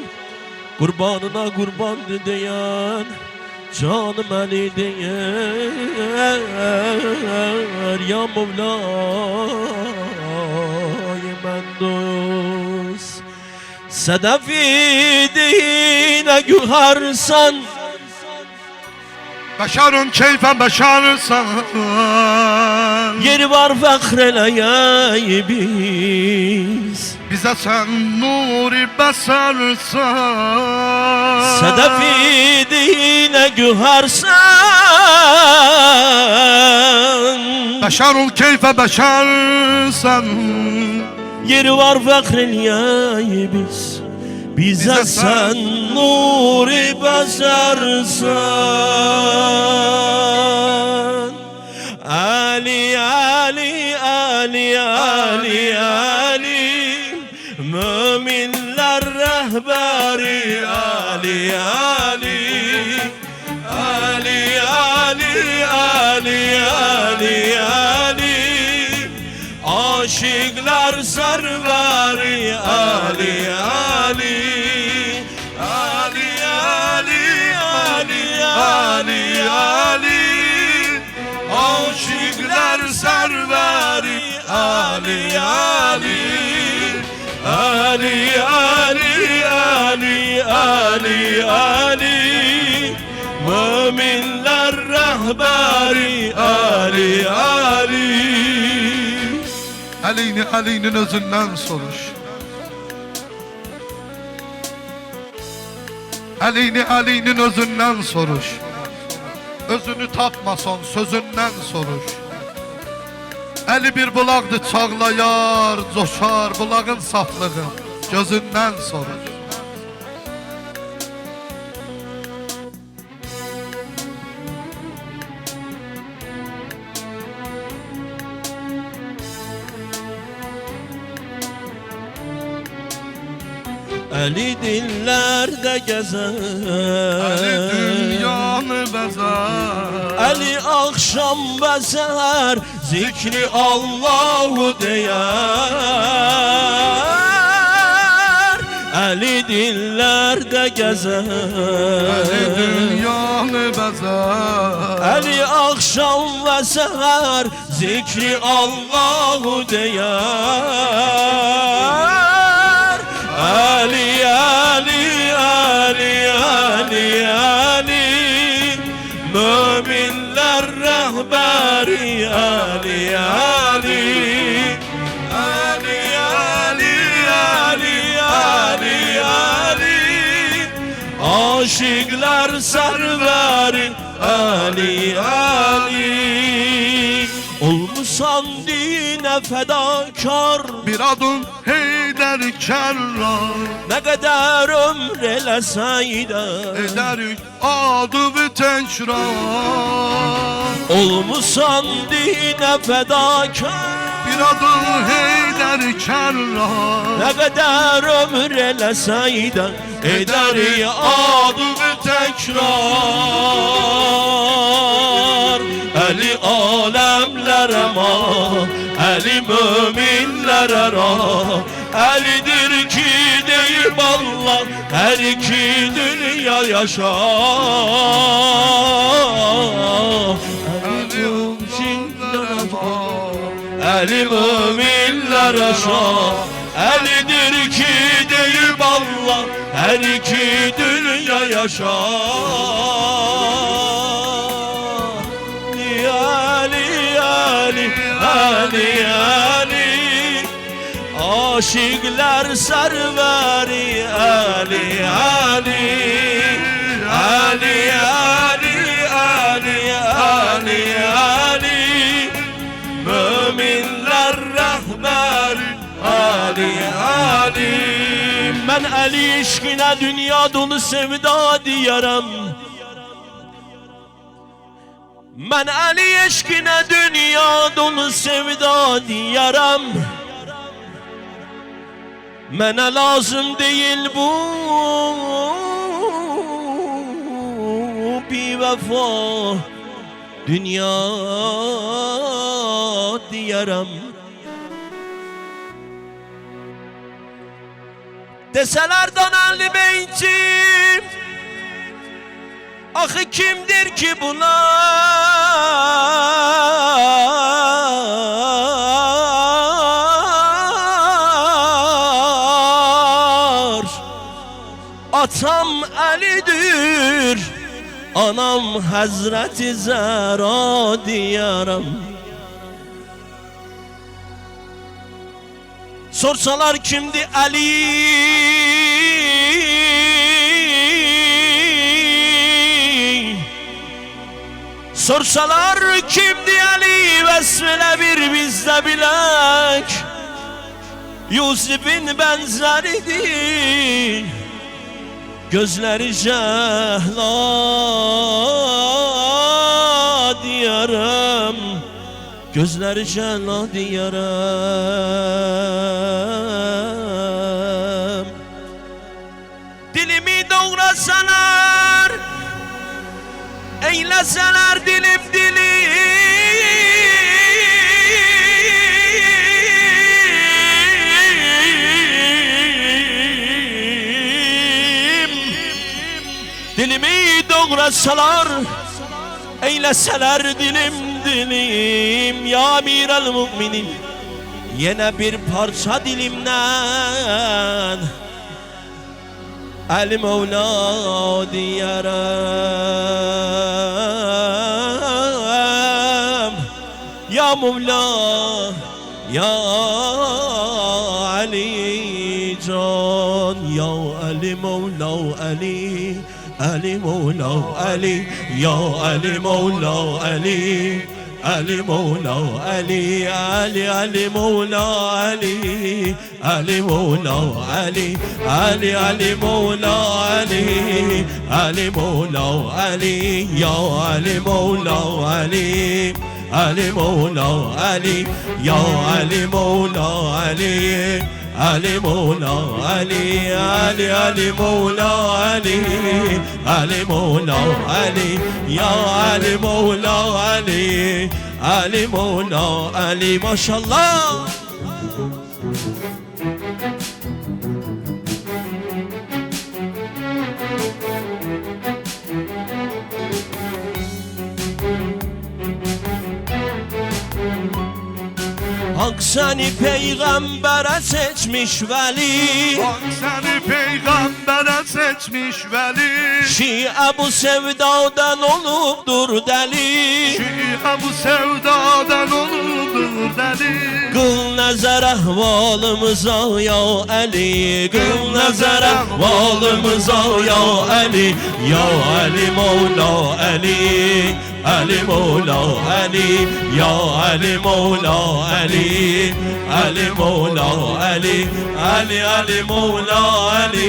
qurbanına qurbandı deyən canım Əli deyər. Ya Mevla'yı mən dost Sədəf-i güharsan Bəşarun keyfən bəşarsan, yeri var fəxr eləyək biz. bizə sən nuri bəsərsən. Sədəf-i dinə güharsan, Bəşarun keyfə bəşarsan, yeri var fəxr eləyək biz. Bizə sən nuri bəsərsən. Ali, Ali, Ali, Ali, Ali, müminlər rəhbəri Ali, Ali, Ali, Ali, Ali, Ali, Ali, aşıqlar sərvari Ali, Ali, Ali, Ali, Ali, Ali, Ali, aşıqlar sərvari Ali, Ali, Ali, Ali, Ali, Ali, Ali, müminlər rəhbəri Ali, Ali. Əlini Əlinin özündən soruş. Əlini Əlinin özündən soruş. Özünü tapmasan sözündən soruş. Əli bir bulaqdır çağlayar, coşar bulağın saflığı gözündən soruş. Əli dillərdə gəzər Əli dünyanı bəzər Əli axşam və səhər zikri Allahu deyər Əli dillərdə gəzər Əli dünyanı bəzər Əli axşam və səhər zikri Allahu deyər Əli, Əli, Əli, Əli, Əli Möminlər rəhbəri Əli, Əli Əli, Əli, Əli, Əli, Əli Aşıqlar sərvəri Əli, Əli Olmusan dinə fədakar Bir adım Heydər Kərrar Nə qədər ömr eləsəydə Edərik adımı təkrar Olmusan dinə fədakar Bir adım Heydər Kərrar Nə qədər ömr eləsəydə Edərik adımı təkrar Əli aləmlərə ma Əli möminlərə ra Əlidir ki deyib Allah Hər iki dünya yaşar Əli möminlərə ma Əli möminlərə şah Əlidir ki deyib Allah Hər iki dünya yaşar Ali, Ali, Ali, Ali Aşıqlar sərvəri Ali, Ali Ali, Ali, Ali, Ali, Ali Möminlər rəhbəri Ali, Ali Mən Əli eşqinə dünya dolu sevda deyərəm Mən Əli eşqinə dünya dolu sevda deyərəm Mənə lazım deyil bu bivəfa dünya deyərəm Desələr Danəlli beycim Axı kimdir ki bunlar Atam Əlidir Anam Həzrəti Zəhra deyərəm Sorsalar kimdi Əli Sorsalar kimdi Əli Vəsfilə bir bizdə bilək Yusif'in benzeridir Gözləri Zəhra diyarım Gözləri Zəhra diyarım Dilimi doğrasalar Eyleseler dilim Dilimi doğrasalar Eyleseler dilim Ya Amiral Müminin Yine bir parça dilimden Əli Mevla diyarım Ya Mevla Ya Ali Can Ya Ali Mevla Ali Ali Mevla Ali Ya Ali Mevla Ali Ali Mevla Ali Ali Ali Mevla Ali Ali Mevla Ali Ali Ali Mevla Ali Ali Mevla Ali Ya Ali Mevla Ali Ali Mevla Ali Ya Ali Mevla Ali Ali Mola Ali Ali Ali Mola Ali Ali Mola Ali Ya Ali Mola Ali Ali Mola Ali maşallah. Hak seni peygambere seçmiş veli, Hak seni peygambere seçmiş veli. Şia bu sevdadan olubdur deli. Şia bu sevdadan olurdur deli. Kıl nazar ahvalımıza ya Ali, kıl nazar ahvalımıza ya Ali, ya Ali Mola Ali, Ali Mola Ali, ya Ali Mola Ali, Ali Mola Ali, Ali Ali Mola Ali,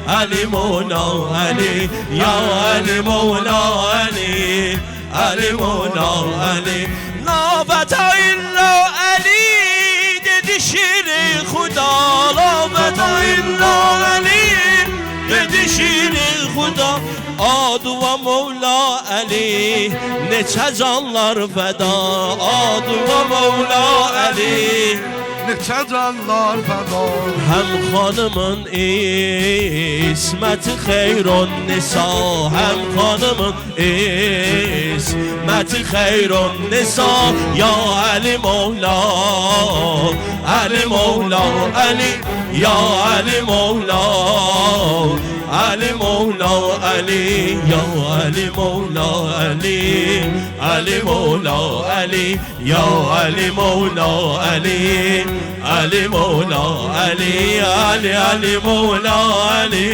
Ali Mola Ali, ya Ali Mola Ali, Ali Mola Ali. Nafeta illa Ali dedi şiiri Huda, nafeta illa Ali dedi şiiri Huda. Adı ve Mevla Ali neçə canlar feda, adı ve Mevla Ali Neçə canlar feda. hem hanımın ismeti hayrun nisa, hem hanımın ismeti hayrun nisa. Ya Ali Mevla Ali Mevla Ali, ya Ali Mevla Ali Mevla Ali, ya Ali Mevla Ali, Ali Mevla Ali, ya Ali Mevla Ali, Ali Mevla Ali, Ali Ali Mevla Ali,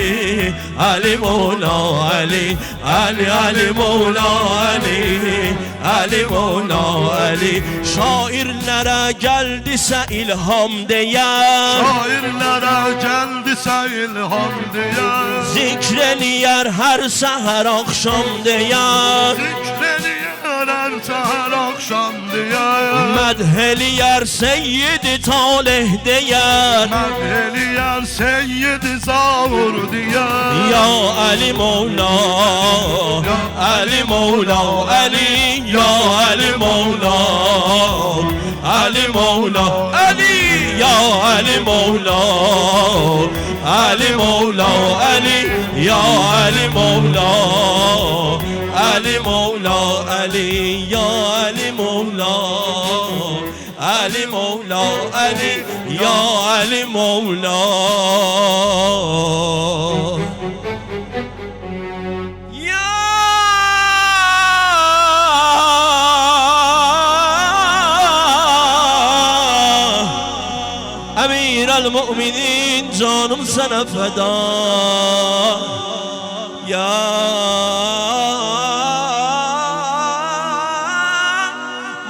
Ali Mevla Ali, Ali Ali Mevla Ali, Ali Mevla Ali. Şairlere geldiyse ilham diyen, Şairlere geldiyse ilham diyen, zikreliyər hər səhər axşam deyər, zikrediyar her seher akşam diyen, mədheliyər Seyyid-i Talih deyər. Medheliyar Seyyid-i Zavur diyen. Ya Ali Mevla Ali Mevla Ali, ya Ali Mevla Ali Mevla Ali, ya Ali Mevla Ali Mevla Ali, ya Ali Mevla Ali Mevla Ali, ya Ali Mevla Ali Mevla Ali, ya Ali Mevla. Ya Emir el-Mu'minin canım sana feda. Ya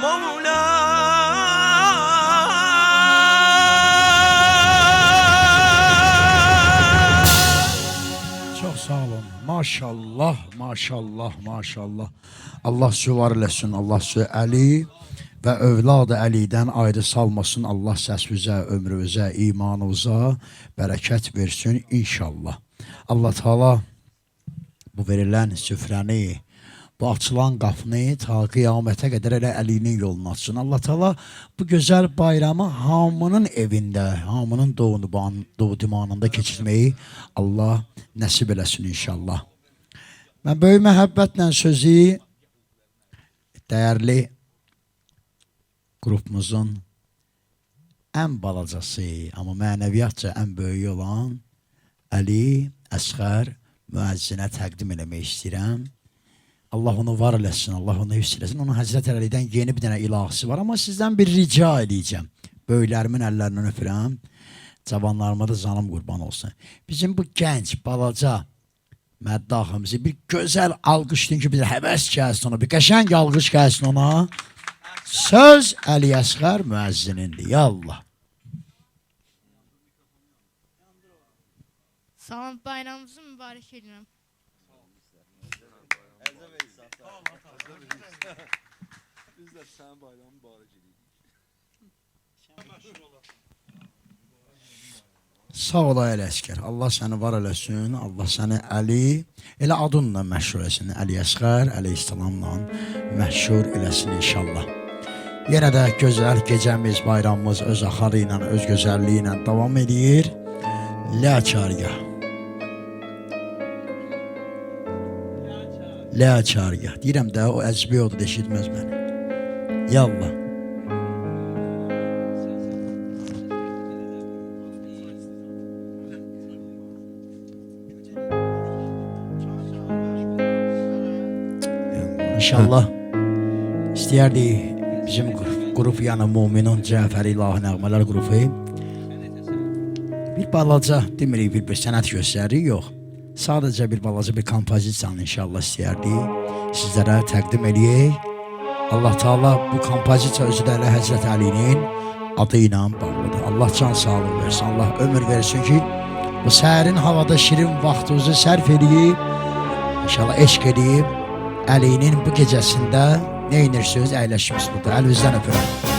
Mevla. Çox sağ olun. Maşallah, maşallah, maşallah. Allah sizi var eləsin, Allah sizi Əli və övladı Əlidən ayrı salmasın. Allah səsvizə, ömrünüzə, imanınıza bərəkət versin inşallah. Allah Teala bu verilən süfrəni, bu açılan qapını ta qiyamətə qədər elə Əlinin yolunu açsın. Allah Teala bu gözəl bayramı hamının evində, hamının doğu-dimanında keçirməyi Allah nəsib eləsin inşallah. Mən böyük məhəbbətlə sözü dəyərli qrupumuzun ən balacası, amma mənəviyyatca ən böyük olan Əli Əsğər müəzzinə təqdim eləmək istəyirəm. Allah onu var eləsin, Allah onu hifz eləsin. Onun Həzrət Əlidən yeni bir dənə ilahisi var, amma sizdən bir rica edəcəm. Böyüklərimin əllərindən öpürəm, cavanlarıma da canım qurban olsun. Bizim bu gənc, balaca məddahımızı bir gözəl alqışlayın ki, bir həvəs gəlsin ona, bir qəşəng alqış gəlsin ona. Söz Əli Əsğər müəzzinindir, ya Allah. Salam, bayramınızı mübarək edirəm. Biz də sənin bayramın mübarək edirik. Sağ ol Əli Əsgər. Allah səni var eləsin. Allah səni Əli elə adınla məşhur eləsin. Əli Əsgər əleyhissalamla məşhur eləsin inşallah. Yenə də gözəl gecəmiz, bayramımız öz axarı ilə, öz gözəlliyi ilə davam edir. Ləçargah. Ləçargah. Deyirəm də o əcbi odur, eşitməz məni. Yallah. İnşallah istəyərdik bizim qrup yəni Muminin Cəfəri İlahi Nəğmələr qrupu bir balaca demirik bir sənət göstərir, yox. Sadəcə bir balaca bir kompozisiyanı inşallah istəyərdik sizlərə təqdim edəyik. Allah Teala bu kompozisiya özü də elə Həzrət Əlinin adı ilə bağlıdır. Allah can sağlıq versin, Allah ömür versin ki bu səhərin havada şirin vaxtınızı sərf edib inşallah eşq edib Əlinin bu gecəsində nə inirsiniz, əyləşimiz burada. Əlinizdən öpürəm.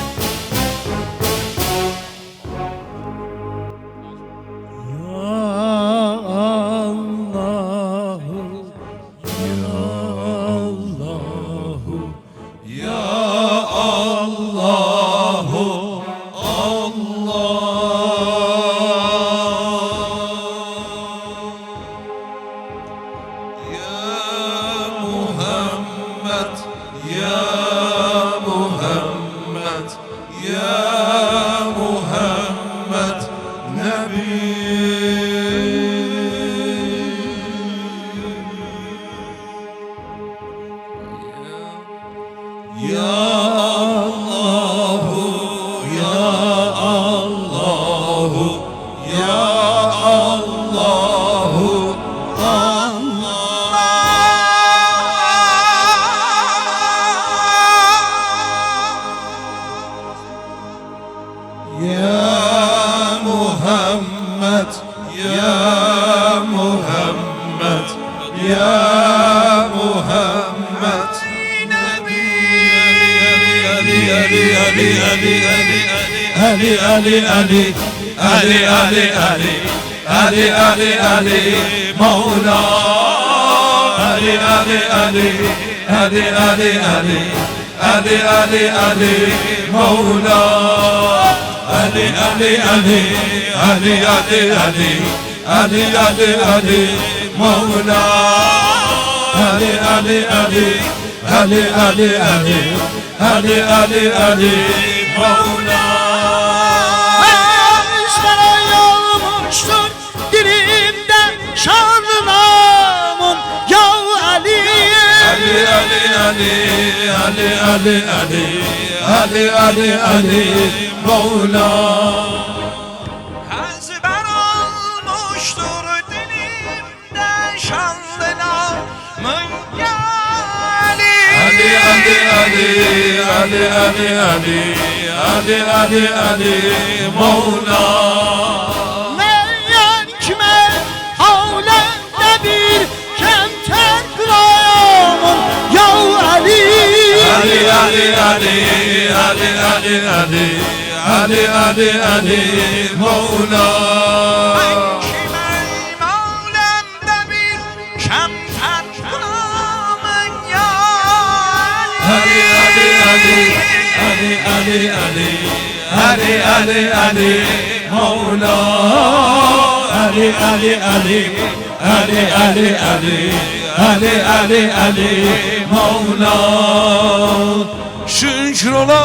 Şükür ola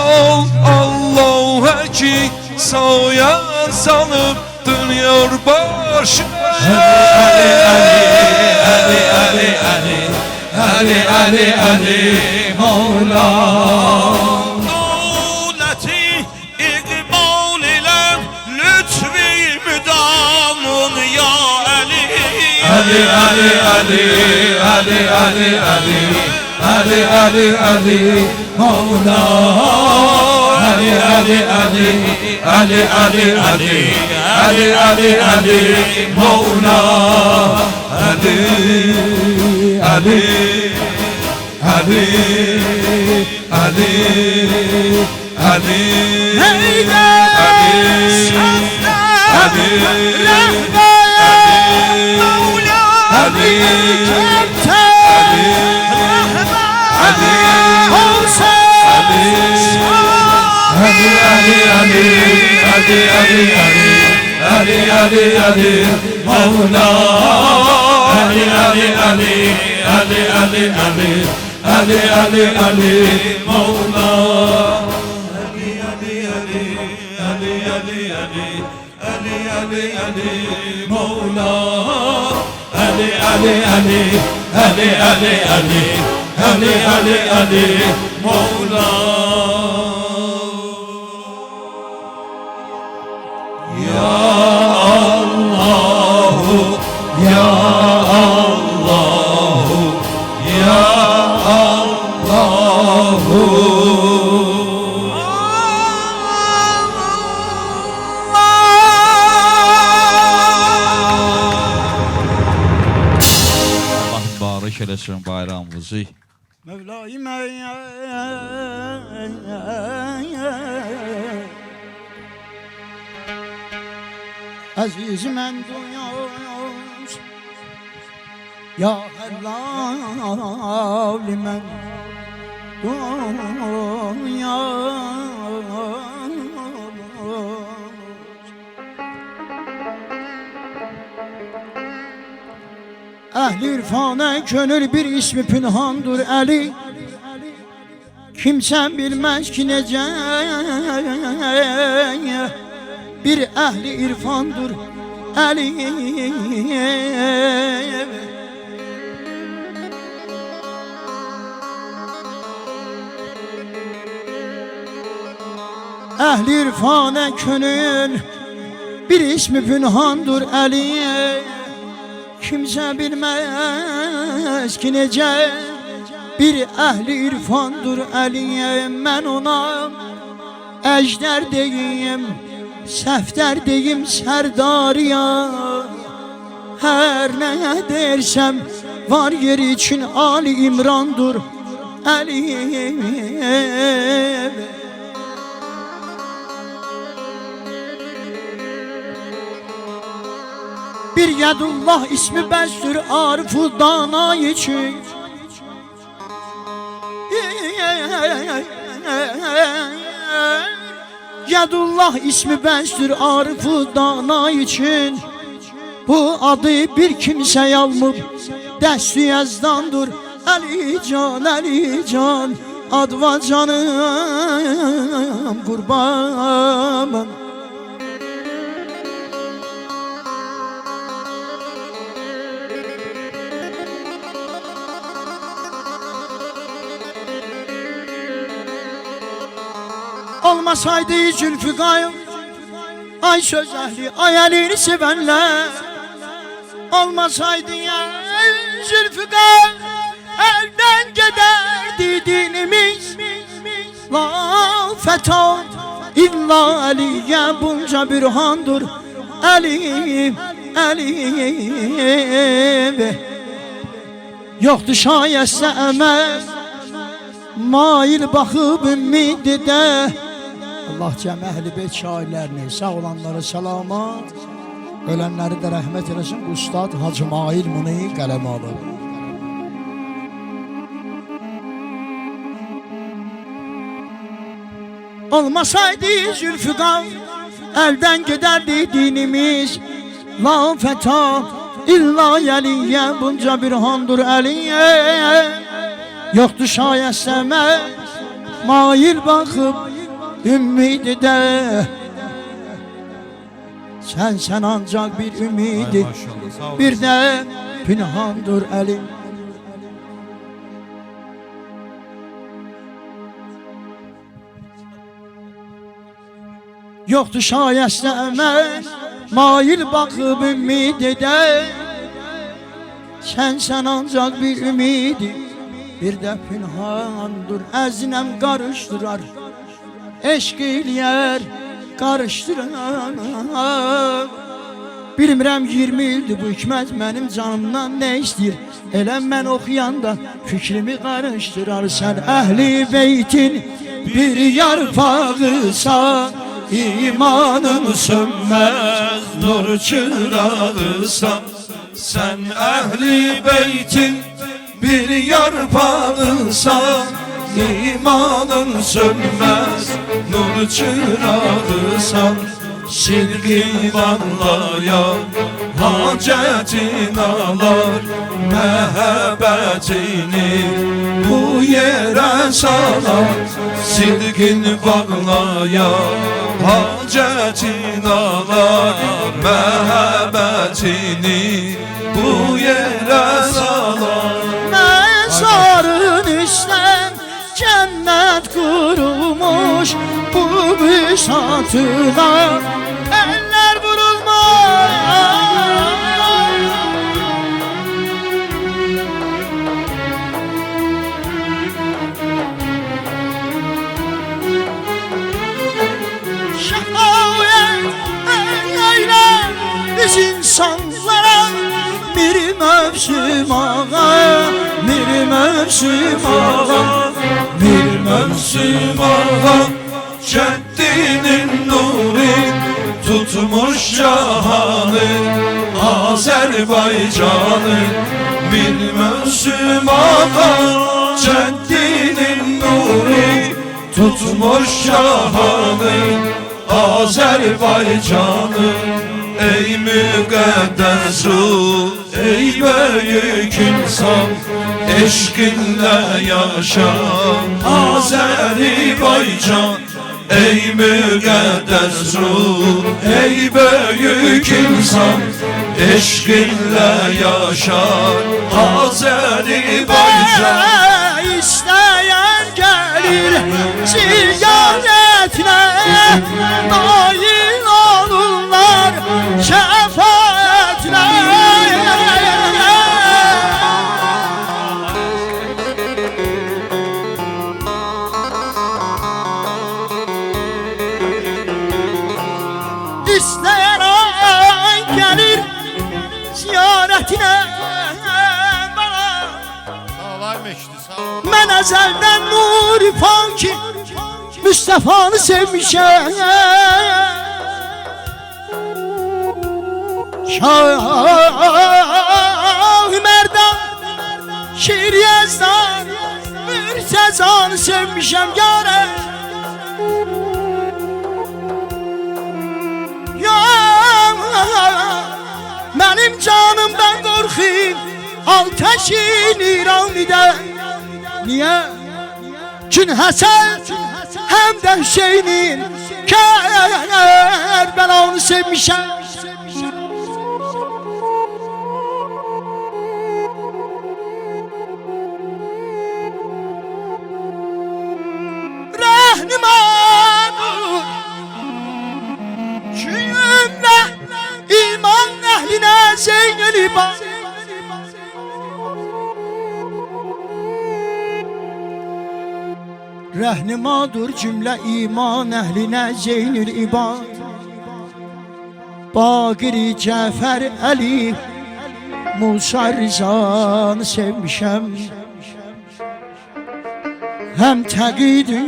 Allah'a ki soya salıp dönüyor başına. Ali Mevla. Dövləti iqbal ilə lütfi müdamun ya Ali. Ali Mevla. Ali Mevla. Ali Ali Ali Mevla Ali Ali Ali Ali Ali Ali Ali Ali Ali Mevla Ali Ali Ali Ali Ali Ali Ali Ali Ali Mevla Ali Ali Ali Ali Ali Ali Ali Ali Ali Mevla Ya Allahu Ya Allahu Ya Allahu Allah mübarək eləsin bayramımızı. Mevlayim aziz mən duyuş ya helal mən duyuş Əhl-i irfana könül bir ismi pünhandır Əli Kimsən bilməz ki necə bir ehli irfandır Ali ehli irfana könül bir ismi pünhandır Ali kimse bilmez ki necə bir ehli irfandır Ali mən ona ejder deyim Səfdər deyim sərdariya Hər nə dersəm var yeri için Ali İmrandır Ali Bir Yedullah ismi bəstür Arif-u Dana için Yedullah ismi bəstür Arif-u Dana için Bu adı bir kimse almıb Dəstü yazdandır Ali Can Adva canım kurbanım Olmasaydı Zülfikar Ay söz ehli ay elini sevenler Olmasaydı ya Zülfikar Elden giderdi dinimiz La feta illa Ali'ye bunca bürhandır Ali Yoktu şayetse emel Mail bakıp ümmidi de Allah cəm əhl-i beyt şairlərini, sağ olanları salamat, ölənləri də rəhmət eləsin. Ustad Hacı Mail Muni qələmə alır. Olmasaydı Zülfikar, əldən gedərdi dinimiz. La feta illa yəliyyə, bunca bir handur əliyyə. Yoktu şayət səmə, mail baxıb, Ümmidi de sen ancak bir ümidi Bir de pünhandır elim Yoktu şayeste emel Mail bakıp ümmidi de sen ancak bir ümidi Bir de pünhandır Əzinem karıştırar Eşq eləyər, qarışdırar Bilmirəm 20 ildir bu hikmət mənim canımdan nə istəyir Elə mən oxuyanda fikrimi qarışdırar Sən əhli beytin bir yarpağısan imanın sönmez nur çırağısan. Sen ehli beytin bir yarpağısan, imanın sönmez nur çırağısan. Silgi vallayan hacetin alar, məhəbbətini bu yere salar. Silgin bağlayan hacetin alar, məhəbbətini bu yere salar. Mezarın üstüne cennet kurulmuş, bu büsatına eller vurulmaz. Şefayet eyle biz insanlara, bir mevsim ağa, bir mevsim ağa, Bir mevsim ağa, Ceddinin nuri tutmuş cahanı, Azerbaycanı. Bir mevsim ağa, Ceddinin nuri tutmuş cahanı, Azerbaycanı. Ey müqəddəs ruh, ey böyük insan, eşqinlə yaşan Azərbaycan. Ey müqəddəs ruh, ey böyük insan, eşqinlə yaşan Azərbaycan. İsteyen gelir ziyaretine, nail olurlar şefaatine. İsteyen gelir ziyaretine bana. Ben ezelden nur fanki Mustafa'nı sevmişim. Şah Merdan şiir yazdan Mürsezanı sevmişim yâre. Ya benim canımdan korkayım ateşin İran'da. Niye? Çünkü Hasan hem de Hüseyin'in Kerbela'nı sevmişim. Rahniman cümle iman ehline Zeynel İbad. Rəhnimadır cümlə iman əhlinə Zeynül İbad. Baqiri Cəfər Əli Musa Rizanı sevmişəm. Həm təqidir,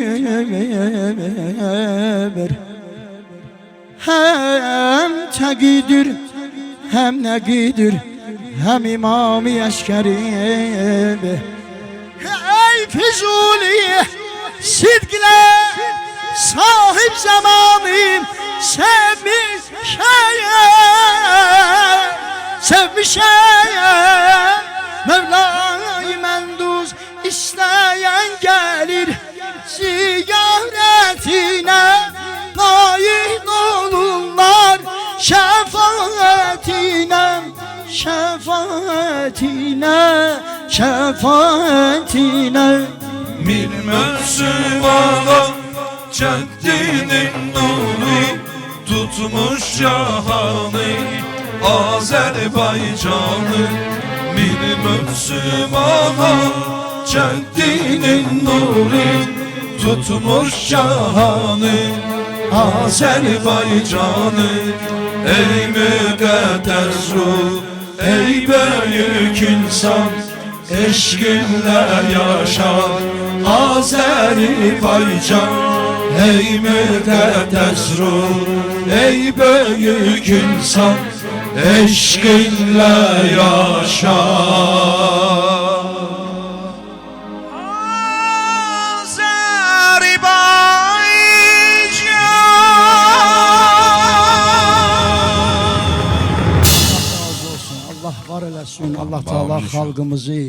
həm təqidir, həm nəqidir, həm İmam-ı Əskəri. Ey Füzuli sidqlə sahib zamanım, sevmişəm Mevla-i Mənduz. İsteyen gelir ziyaretine, nail olurlar şefaatine, şefaatine, şefaatine. Bir mevsim ağa, Ceddinin nuru tutmuş cahanı, Azerbaycanı. Bir mevsim ağa, Ceddinin nuru tutmuş cahanı, Azerbaycanı. Ey müqəddəs ruh, ey büyük insan, eşqinlə yaşar Azerbaycan. ey müqəddəs ruh, ey böyük insan, eşqinlə yaşa. Allah var eləsin, Allah Teala xalqımızı,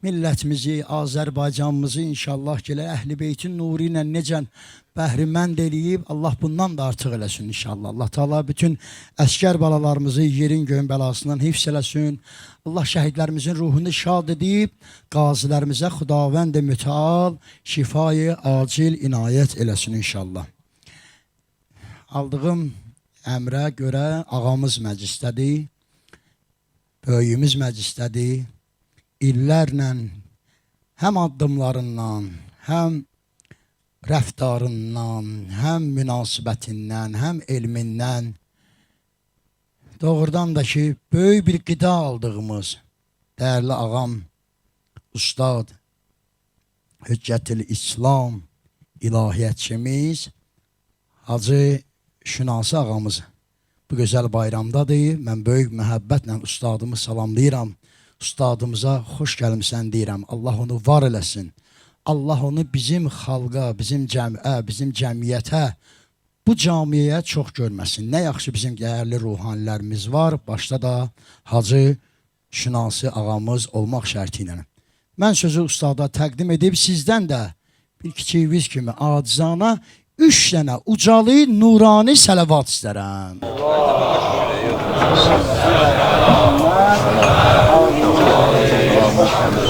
millətimizi, Azərbaycanımızı inşallah gələ Əhl-i Beytin nuru ilə necə bəhrimənd eləyib, Allah bundan da artıq eləsin inşallah. Allah Teala bütün əskər balalarımızı yerin göyün bəlasından hifz eləsin. Allah şəhidlərimizin ruhunu şad edib, qazilərimizə xudavənd-i müteal şifayı acil inayət eləsin inşallah. Aldığım əmrə görə ağamız məclisdədir, böyüyümüz məclisdədir. İllərlə həm addımlarından, həm rəftarından, həm münasibətindən, həm elmindən doğrudan da ki, böyük bir qida aldığımız dəyərli ağam, ustad, Hüccətül-İslam, ilahiyyətçimiz Hacı Şünasi ağamız bu gözəl bayramdadır. Mən böyük məhəbbətlə ustadımı salamlayıram. Ustadımıza xoş gəlmişsən deyirəm. Allah onu var eləsin. Allah onu bizim xalqa, bizim cəmiyyətə, bizim cəmiyyətə, bu camiyə çox görməsin. Nə yaxşı bizim dəyərli ruhanilərimiz var. Başda da Hacı Şünasi ağamız olmaq şərti ilə. Mən sözü ustada təqdim edib sizdən də bir kiçiyiniz kimi acizana 3 dənə ucalı, nurani sələvat istərəm.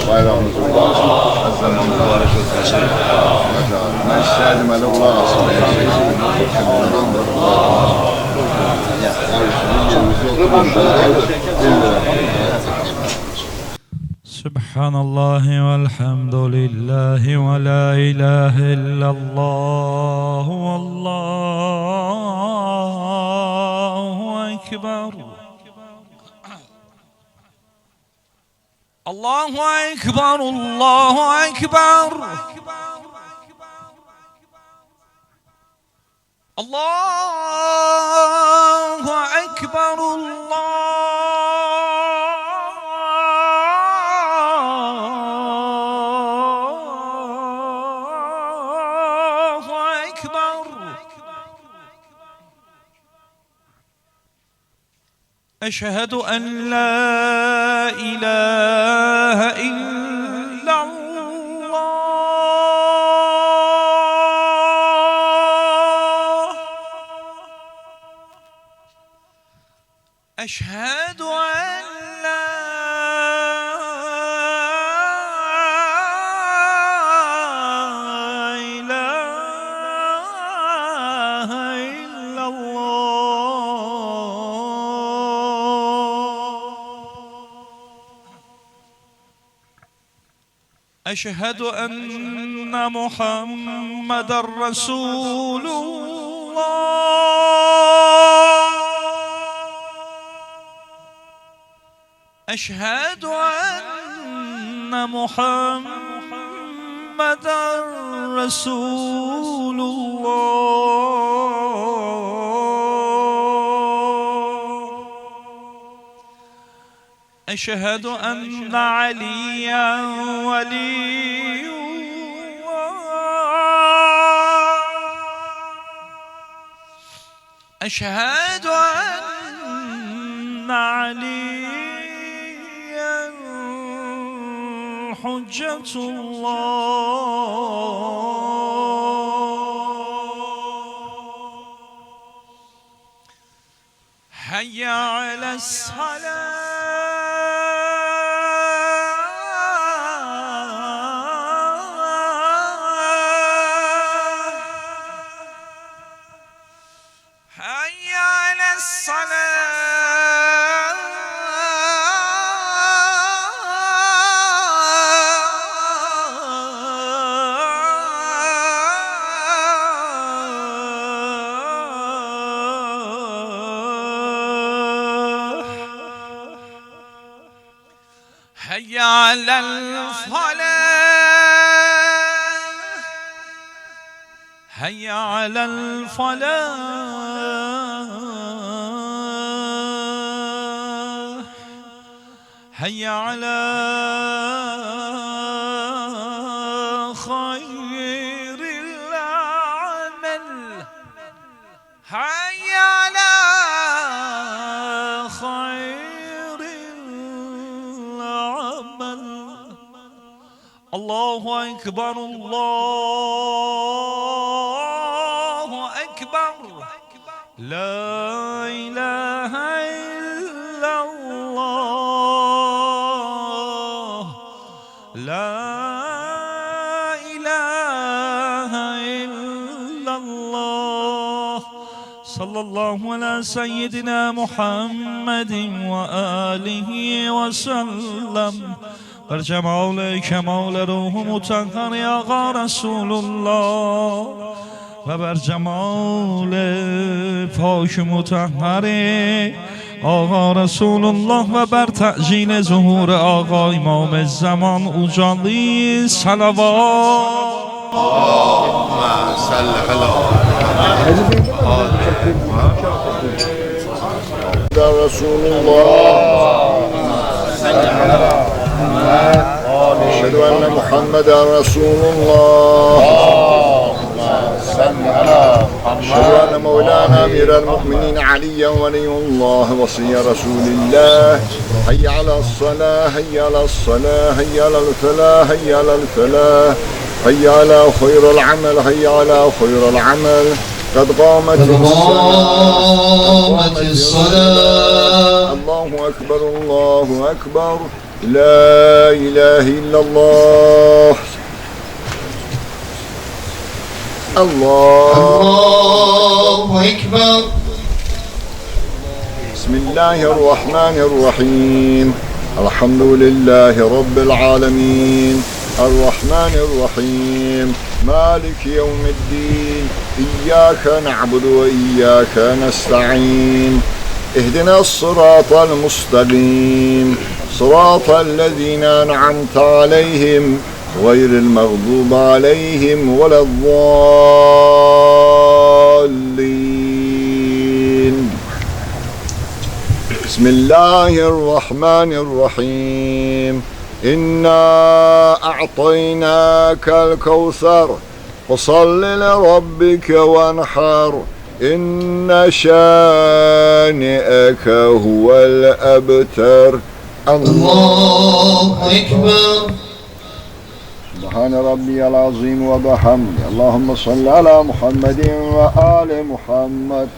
Bayramınız olsun. Azəman mübarək olsun. Mən istəyirdim elə qulaq asın. Subhanallahi velhamdülillahi ve la ilahe illallah vallahu ekber. Allahu ekber, Allahu ekber. Allahu ekber, Allahu ekber. Eşhedü en la ilahe illallah. Eşhedü en la ilahe illallah. Eşhedü enne Muhammeden Resulullah. Eşhedü enne Muhammeden Resulullah. Eşhedü enne Aliyen Veliyullah. Eşhedü enne Aliyen Hüccetullah. Hayya ale's-salah. Hayya alel-falah. هيا على الفلاح هيا على خير العمل هيا على خير العمل الله أكبر الله أكبر لا إله إلا الله لا إله إلا الله صلى الله على سيدنا محمد وآله وسلم بر جمال کمال روح مطهر آقا رسول الله و بر جمال پاک مطهر آقا رسول الله و بر تعجیل ظهور آقا امام الزمان اوجالی صلوات اللهم صل على رسول الله أشهد أن محمدا رسول الله أشهد أن مولانا أمير المؤمنين عليا ولي الله وصي رسول الله هيا على الصلاة هيا على الصلاة هيا على الفلاح هيا على الفلاح هيا على خير العمل هيا على خير العمل قد قامت الصلاة الله أكبر الله أكبر لا إله إلا الله الله أكبر بسم الله الرحمن الرحيم الحمد لله رب العالمين الرحمن الرحيم مالك يوم الدين إياك نعبد وإياك نستعين اهدنا الصراط المستقيم صراط الذين أنعمت عليهم غير المغضوب عليهم ولا الضالين بسم الله الرحمن الرحيم إنا أعطيناك الكوثر فصل لربك وانحر إن شانئك هو الأبتر الله أكبر سبحان ربي العظيم وبحمده اللهم صل على محمد وآل محمد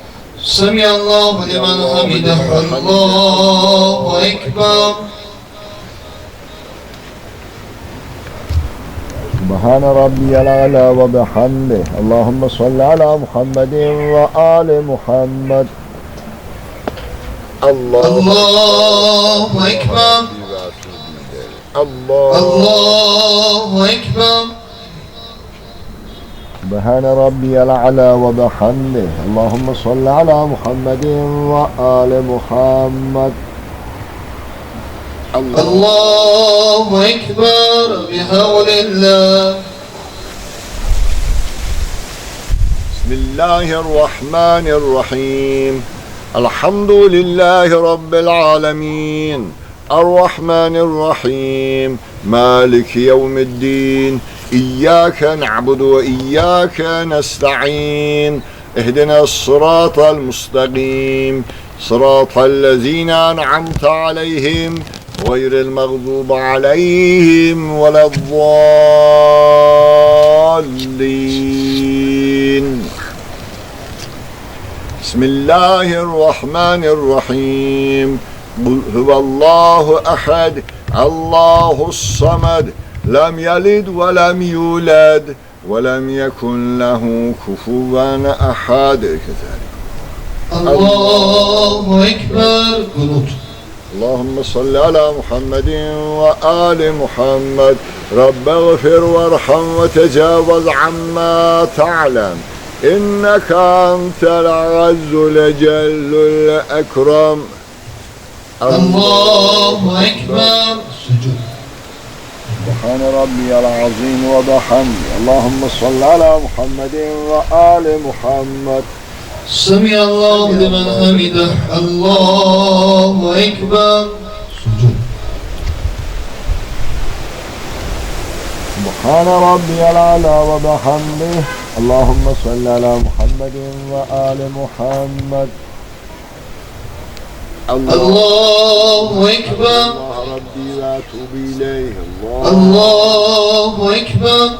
سمع الله لمن حمده الله أكبر سبحان ربي الأعلى وبحمده اللهم صل على محمد وآل محمد الله أكبر الله أكبر سبحان ربي الأعلى وبحمده اللهم صل على محمد وآل محمد الله أكبر بحول الله بسم الله الرحمن الرحيم الحمد لله رب العالمين الرحمن الرحيم مالك يوم الدين إياك نعبد وإياك نستعين اهدنا الصراط المستقيم صراط الذين أنعمت عليهم غير المغضوب عليهم ولا الضالين بسم الله الرحمن الرحيم قل هو الله أحد الله الصمد لم يلد ولم يولد ولم يكن له كفوا أحد كذلك الله أكبر اللهم صل على محمد وآل محمد رب اغفر وارحم وتجاوز عما تعلم إنك أنت العز الجل الأكرم الله أكبر سبحان ربي العظيم وبحمده اللهم صل على محمد وآل محمد سمع الله لمن حمده الله أكبر سبحان ربي العلى وبحمده اللهم صل على محمد وآل محمد الله أكبر الله ربي وأتوب إليه الله أكبر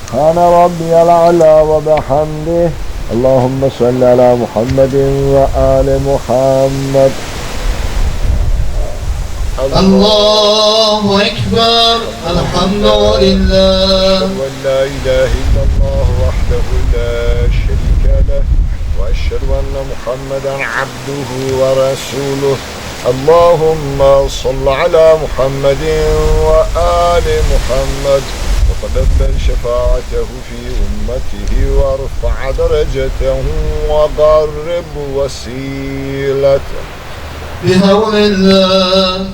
سبحان ربي الأعلى وبحمده اللهم صل على محمد وآل محمد الله أكبر الحمد لله ولا إله إلا الله وحده لا شريك له وأشهد أن محمدا عبده ورسوله اللهم صل على محمد وآل محمد وتقبل شفاعته في أمته وارفع درجته وقرب وسيلته بحول الله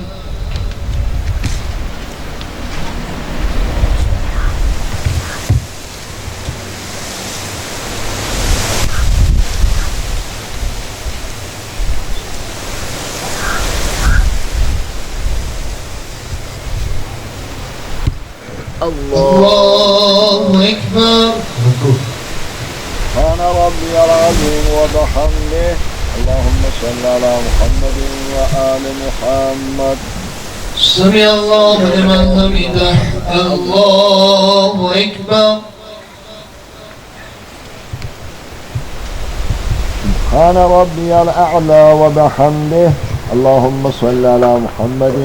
الله أكبر سبحان ربي العظيم وبحمده اللهم صل على محمد وآل محمد سمع الله لمن حمده الله أكبر سبحان ربي الأعلى وبحمده اللهم صل على محمد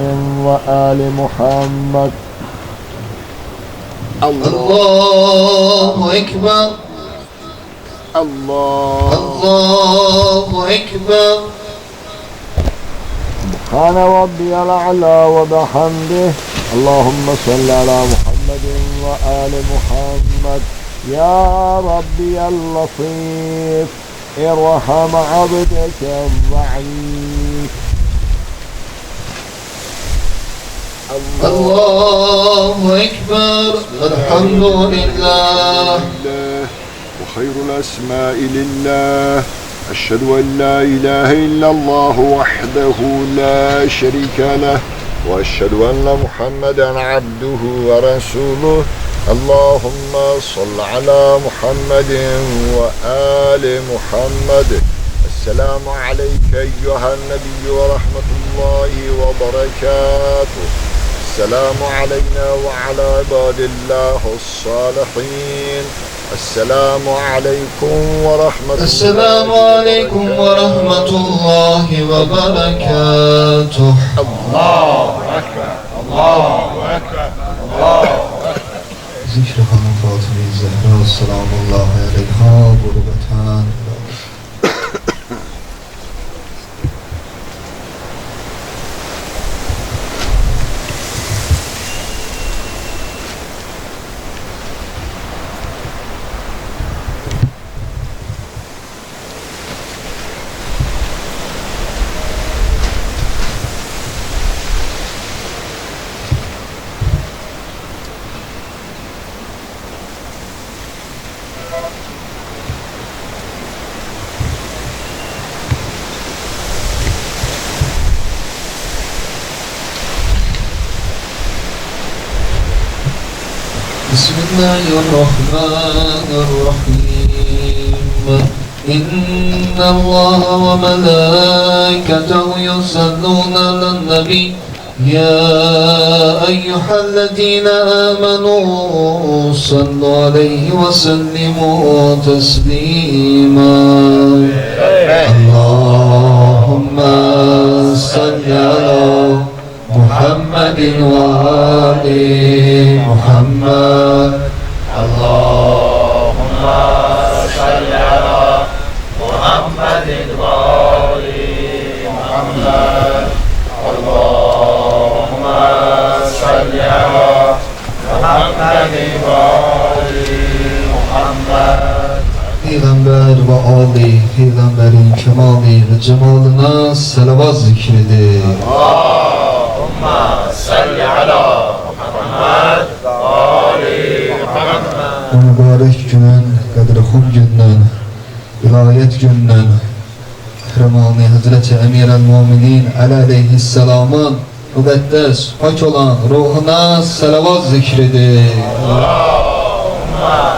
وآل محمد الله أكبر الله أكبر سبحان ربي الأعلى وبحمده اللهم صل على محمد وآل محمد يا ربي اللطيف ارحم عبدك الضعيف الله أكبر الحمد لله وخير الأسماء لله أشهد أن لا إله إلا الله وحده لا شريك له وأشهد أن محمدا عبده ورسوله اللهم صل على محمد وآل محمد السلام عليك أيها النبي ورحمة الله وبركاته السلام علينا وعلى عباد الله الصالحين السلام عليكم ورحمة السلام عليكم ورحمة الله وبركاته الله أكبر الله أكبر الله أكبر ذكر خانم فاطمه الزهراء السلام الله عليها غربتان بسم الله الرحمن الرحيم إن الله وملائكته يصلون على النبي يا أيها الذين آمنوا صلوا عليه وسلموا تسليما اللهم صل على محمد وآل محمد اللهم صل على محمد وآل محمد اللهم صل على محمد وآل محمد Peygamber ve Ali, Peygamberin kemali ve cemalına salavat zikredir. اللهم صل mərhum gündən, vilayət gündən, Qəhrəmani Həzrəti Əmir-əl-Müminin Əli əleyhisselamın müqəddəs, pak olan ruhuna salavat zikridir. Allahumma